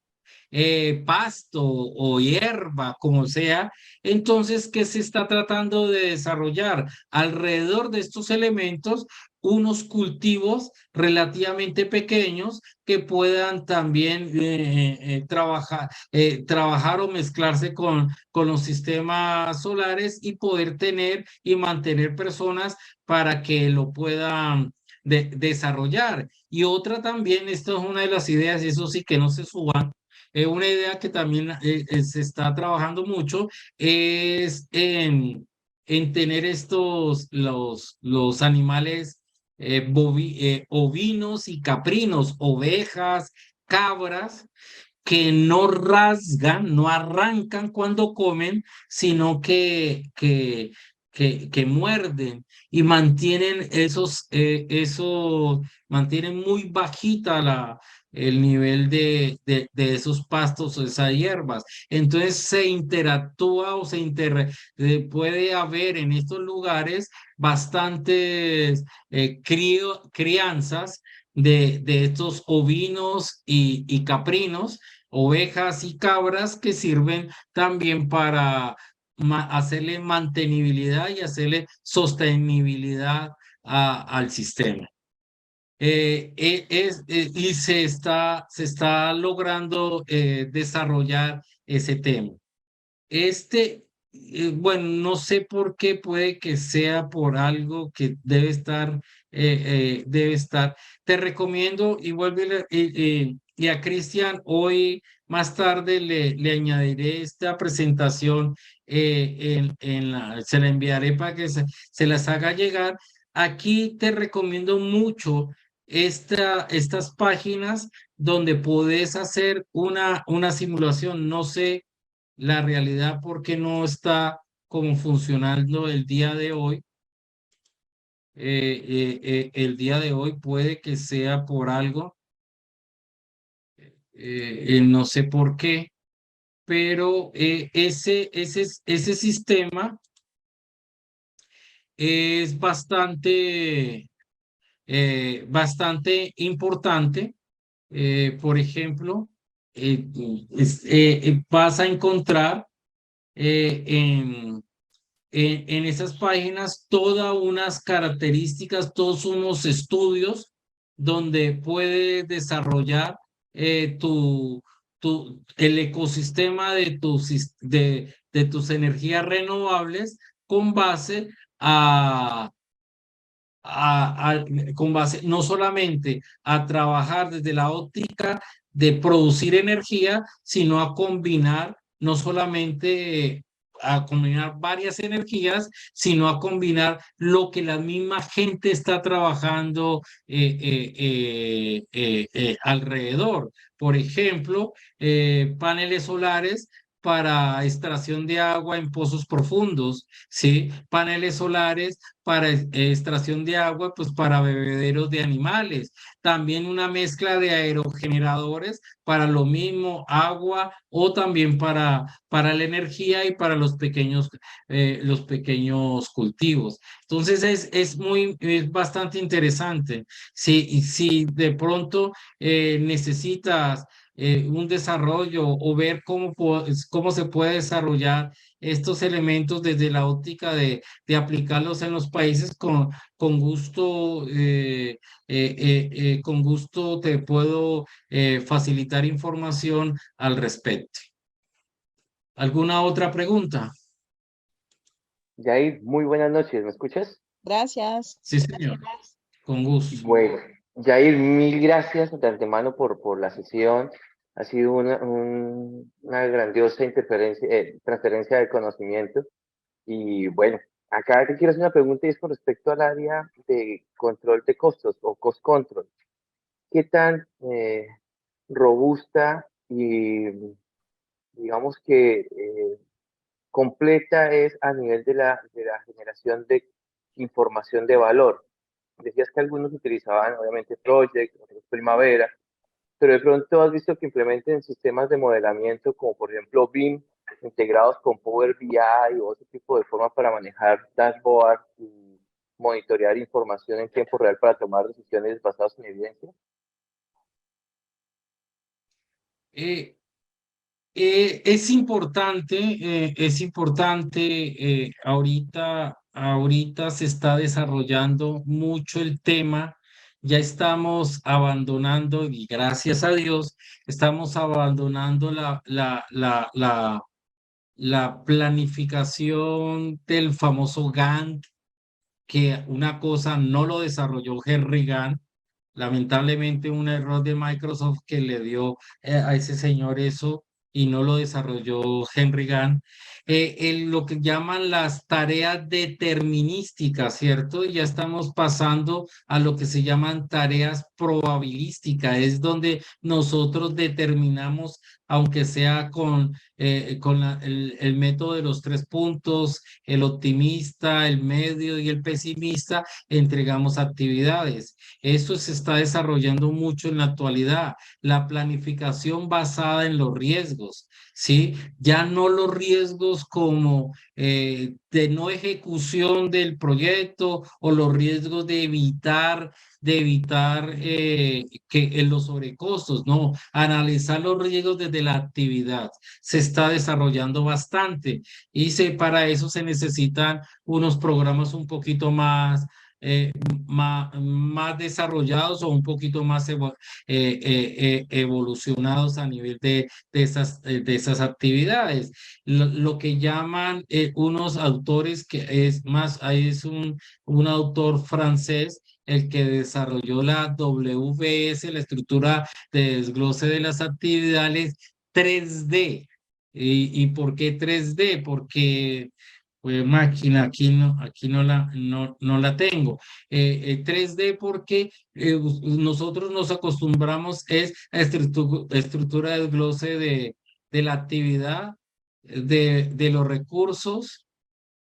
pasto o hierba, como sea. Entonces, ¿qué se está tratando de desarrollar? Alrededor de estos elementos, unos cultivos relativamente pequeños que puedan también trabajar o mezclarse con los sistemas solares y poder tener y mantener personas para que lo puedan desarrollar. Y otra también, esto es una de las ideas, y eso sí que no se suban, una idea que también se está trabajando mucho es en tener los animales ovinos y caprinos, ovejas, cabras, que no rasgan, no arrancan cuando comen, sino que muerden y mantienen mantienen muy bajita el nivel de esos pastos o esas hierbas. Entonces se interactúa o puede haber en estos lugares bastantes crianzas de estos ovinos y caprinos, ovejas y cabras que sirven también para hacerle mantenibilidad y hacerle sostenibilidad al sistema. Y se está logrando desarrollar ese tema. Bueno, no sé por qué, puede que sea por algo que debe estar. Te recomiendo y vuelve y a Cristian hoy más tarde le añadiré esta presentación se la enviaré para que se las haga llegar. Aquí te recomiendo mucho estas páginas donde podés hacer una simulación. No sé la realidad porque no está como funcionando el día de hoy. El día de hoy puede que sea por algo, no sé por qué, pero ese sistema es bastante importante. Por ejemplo, vas a encontrar en esas páginas todas unas características, todos unos estudios donde puedes desarrollar el ecosistema de tus energías renovables con base a con base no solamente a trabajar desde la óptica de producir energía, sino a combinar no solamente a combinar varias energías, sino a combinar lo que la misma gente está trabajando alrededor. Por ejemplo, paneles solares para extracción de agua en pozos profundos, ¿sí? Paneles solares para extracción de agua, pues para bebederos de animales. También una mezcla de aerogeneradores para lo mismo, agua o también para la energía y para los pequeños cultivos. Entonces es bastante interesante. Si de pronto necesitas un desarrollo o ver cómo se puede desarrollar estos elementos desde la óptica de aplicarlos en los países con gusto, con gusto te puedo facilitar información al respecto. ¿Alguna otra pregunta? Yair, muy buenas noches, ¿me escuchas? Gracias. Sí, señor. Con gusto. Bueno, Yair, mil gracias de antemano por la sesión. Ha sido una grandiosa transferencia de conocimiento. Y bueno, acá te quiero hacer una pregunta y es con respecto al área de control de costos o cost control. ¿Qué tan robusta y digamos que completa es a nivel de la generación de información de valor? Decías que algunos utilizaban obviamente Project, otros Primavera, pero de pronto has visto que implementen sistemas de modelamiento como por ejemplo BIM integrados con Power BI o otro tipo de forma para manejar dashboard y monitorear información en tiempo real para tomar decisiones basadas en evidencia. Es importante ahorita ahorita se está desarrollando mucho el tema. Ya estamos abandonando, y gracias a Dios, estamos abandonando la planificación del famoso Gantt, que una cosa no lo desarrolló Henry Gantt. Lamentablemente un error de Microsoft que le dio a ese señor eso y no lo desarrolló Henry Gantt. Lo que llaman las tareas determinísticas, ¿cierto? Ya estamos pasando a lo que se llaman tareas probabilísticas, es donde nosotros determinamos, aunque sea con el método de los 3 puntos, el optimista, el medio y el pesimista, entregamos actividades. Eso se está desarrollando mucho en la actualidad, la planificación basada en los riesgos, ¿sí? Ya no los riesgos como de no ejecución del proyecto o los riesgos de evitar que en los sobrecostos, no, analizar los riesgos desde la actividad. Se está desarrollando bastante y para eso se necesitan unos programas un poquito más desarrollados o un poquito más evolucionados a nivel de esas actividades. Lo que llaman unos autores, que es más, ahí es un autor francés, el que desarrolló la WBS, la estructura de desglose de las actividades 3D. ¿Y por qué 3D? Porque pues máquina, aquí no la tengo. 3D porque nosotros nos acostumbramos es a estructura de desglose de la actividad, de los recursos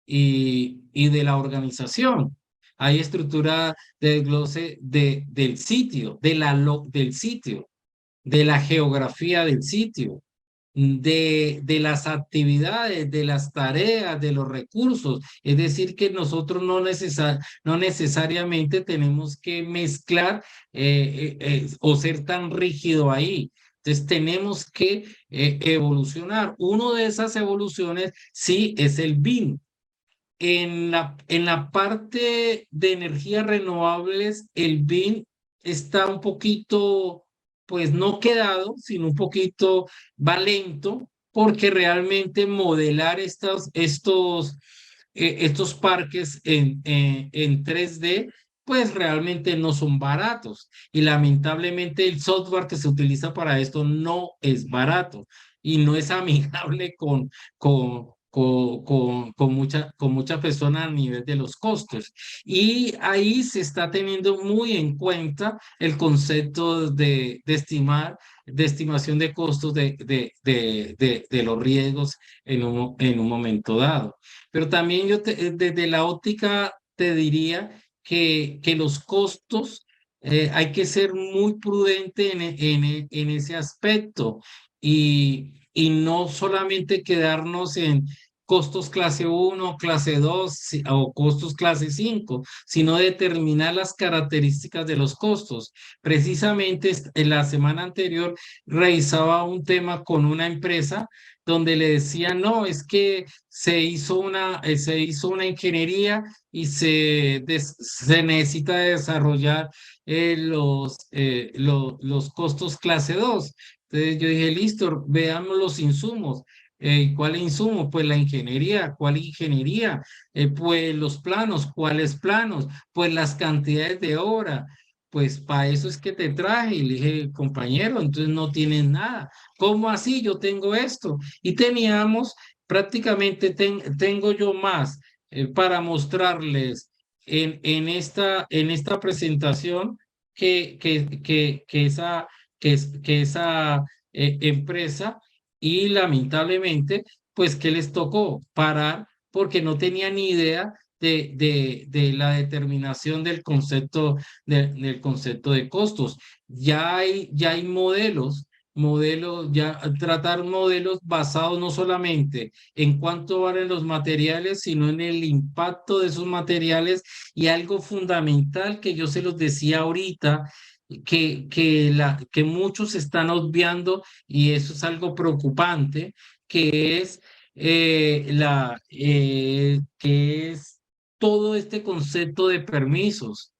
y de la organización. Hay estructura de desglose del sitio, del sitio, de la geografía del sitio, de las actividades, de las tareas, de los recursos. Es decir, que nosotros no necesariamente tenemos que mezclar o ser tan rígido ahí. Entonces tenemos que evolucionar. Una de esas evoluciones sí es el BIM. En la parte de energías renovables, el BIM está un poquito, pues no quedado, sino un poquito va lento, porque realmente modelar estos parques en 3D, pues realmente no son baratos. Y lamentablemente el software que se utiliza para esto no es barato y no es amigable con muchas personas a nivel de los costos. Y ahí se está teniendo muy en cuenta el concepto de estimación de costos de los riesgos en un momento dado. Pero también desde la óptica te diría que los costos hay que ser muy prudente en ese aspecto y no solamente quedarnos en costos clase 1, clase 2 o costos clase 5, sino determinar las características de los costos. Precisamente en la semana anterior revisaba un tema con una empresa donde le decían, no, es que se hizo una ingeniería y se necesita desarrollar los costos clase 2. Entonces yo dije, listo, veamos los insumos. ¿Cuál insumo? Pues la ingeniería. ¿Cuál ingeniería? Pues los planos. ¿Cuáles planos? Pues las cantidades de obra. Pues para eso es que te traje. Y le dije, compañero, entonces no tienes nada. ¿Cómo así? Yo tengo esto. Y teníamos, prácticamente tengo yo más para mostrarles en esta presentación que esa empresa. Y lamentablemente, pues, ¿qué les tocó? Parar porque no tenía ni idea de la determinación del concepto de costos. Ya hay modelos, ya tratar modelos basados no solamente en cuánto valen los materiales, sino en el impacto de esos materiales. Y algo fundamental que yo se los decía ahorita, que muchos están obviando, y eso es algo preocupante, que es todo este concepto de permisos.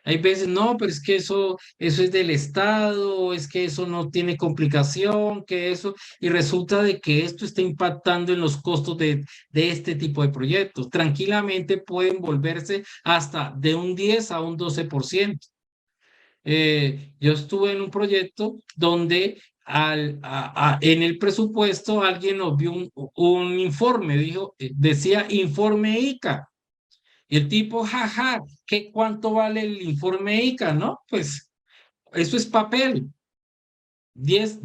Hay veces, no, pero es que eso es del Estado, es que eso no tiene complicación, que eso, y resulta de que esto está impactando en los costos de este tipo de proyectos. Tranquilamente pueden volverse hasta de un 10 a un 12%. Yo estuve en un proyecto donde en el presupuesto alguien nos vio un informe, decía informe ICA. Y el tipo, jaja, ¿qué cuánto vale el informe ICA? ¿No? Pues eso es papel. 10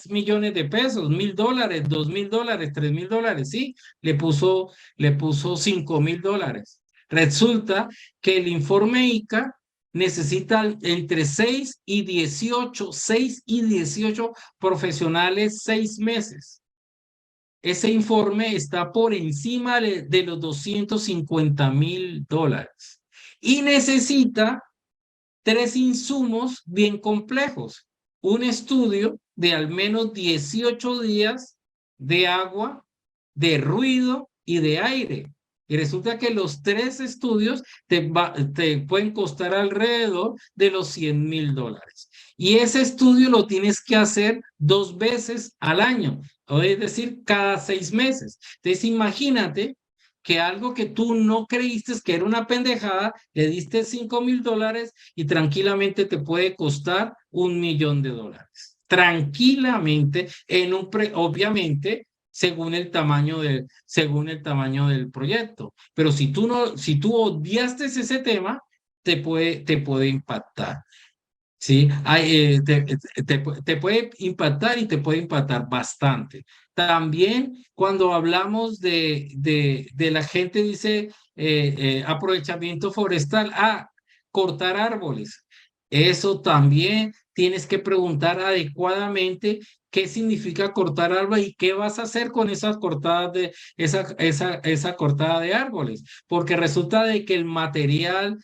millones de pesos, $1.000, $2.000, $3.000, sí, le puso $5.000. Resulta que el informe ICA necesita entre 6 y 18 profesionales 6 meses. Ese informe está por encima de los $250.000 y necesita 3 insumos bien complejos. Un estudio de al menos 18 días de agua, de ruido y de aire. Y resulta que los 3 estudios te pueden costar alrededor de los $100.000. Y ese estudio lo tienes que hacer 2 veces al año, o es decir, cada 6 meses. Entonces, imagínate que algo que tú no creíste que era una pendejada, le diste $5.000 y tranquilamente te puede costar $1.000.000. Tranquilamente, obviamente, según el tamaño del proyecto. Pero si tú obviaste ese tema, te puede impactar. ¿Sí? Te puede impactar y te puede impactar bastante. También cuando hablamos de la gente dice aprovechamiento forestal, cortar árboles. Eso también tienes que preguntar adecuadamente qué significa cortar árboles y qué vas a hacer con esas cortadas esa cortada de árboles, porque resulta de que el material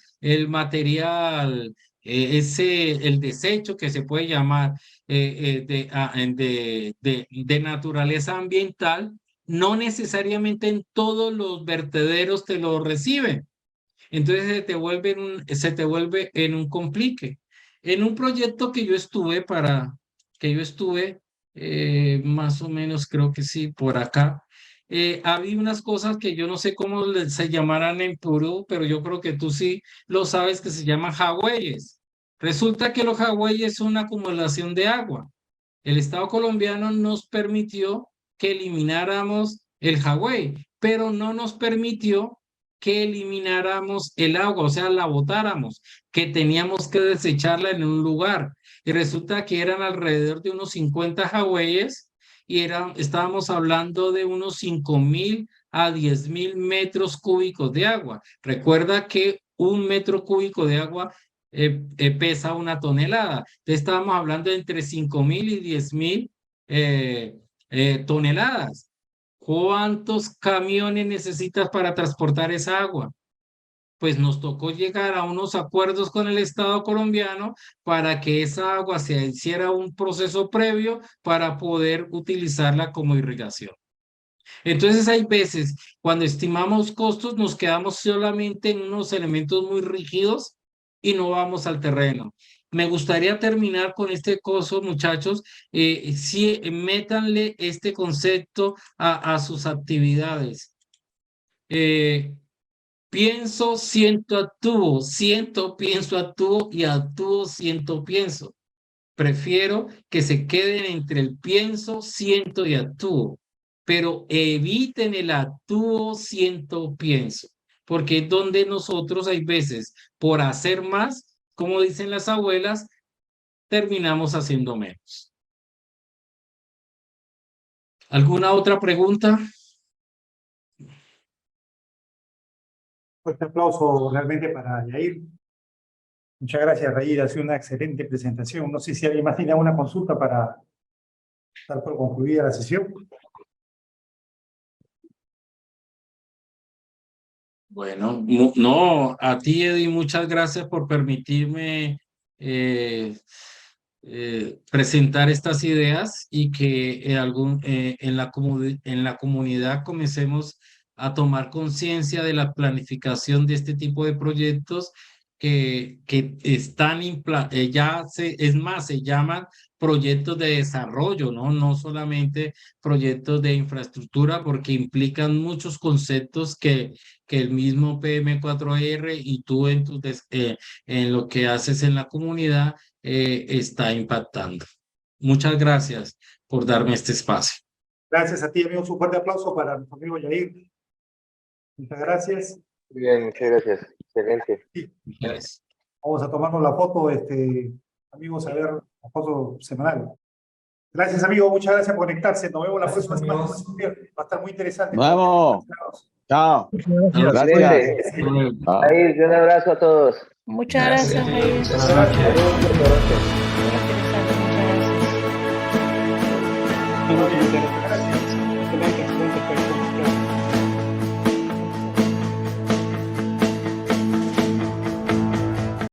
el desecho que se puede llamar de naturaleza ambiental, no necesariamente en todos los vertederos te lo reciben. Entonces se te vuelve en un complique. En un proyecto que yo estuve más o menos, creo que sí, por acá, había unas cosas que yo no sé cómo se llamarán en Perú, pero yo creo que tú sí lo sabes, que se llaman jagüeyes. Resulta que los jagüeyes son una acumulación de agua. El Estado colombiano nos permitió que elimináramos el jagüey, pero no nos permitió que elimináramos el agua, o sea, la botáramos, que teníamos que desecharla en un lugar. Y resulta que eran alrededor de unos 50 jagüeyes y estábamos hablando de unos 5.000 a 10.000 metros cúbicos de agua. Recuerda que un metro cúbico de agua pesa 1 tonelada. Entonces estábamos hablando de entre 5.000 y 10.000 toneladas. ¿Cuántos camiones necesitas para transportar esa agua? Pues nos tocó llegar a unos acuerdos con el Estado colombiano para que esa agua se hiciera un proceso previo para poder utilizarla como irrigación. Entonces hay veces cuando estimamos costos nos quedamos solamente en unos elementos muy rígidos y no vamos al terreno. Me gustaría terminar con este coso, muchachos. Sí, métanle este concepto a sus actividades. Pienso, siento, actúo, siento, pienso, actúo y actúo, siento, pienso. Prefiero que se queden entre el pienso, siento y actúo, pero eviten el actúo, siento, pienso, porque es donde nosotros hay veces, por hacer más, como dicen las abuelas, terminamos haciendo menos. ¿Alguna otra pregunta? Fuerte aplauso realmente para Yair. Muchas gracias, Yair. Ha sido una excelente presentación. No sé si alguien más tiene alguna consulta para dar por concluida la sesión. Bueno, no, a ti, Eddie, muchas gracias por permitirme presentar estas ideas y que en la comunidad comencemos a tomar conciencia de la planificación de este tipo de proyectos que están, es más, se llaman proyectos de desarrollo, ¿no? No solamente proyectos de infraestructura, porque implican muchos conceptos que el mismo PM4R y tú en lo que haces en la comunidad está impactando. Muchas gracias por darme este espacio. Gracias a ti, amigos. Un fuerte aplauso para nuestro amigo Yair. Muchas gracias. Bien, muchas gracias. Excelente. Gracias. Vamos a tomarnos la foto, amigos, a ver la foto semanal. Gracias, amigo. Muchas gracias por conectarse. Nos vemos la próxima semana. Va a estar muy interesante. Nos vemos. Chao. Gracias. Excelente. Ahí, un abrazo a todos. Muchas gracias, Jair. Muchas gracias. Muchas gracias.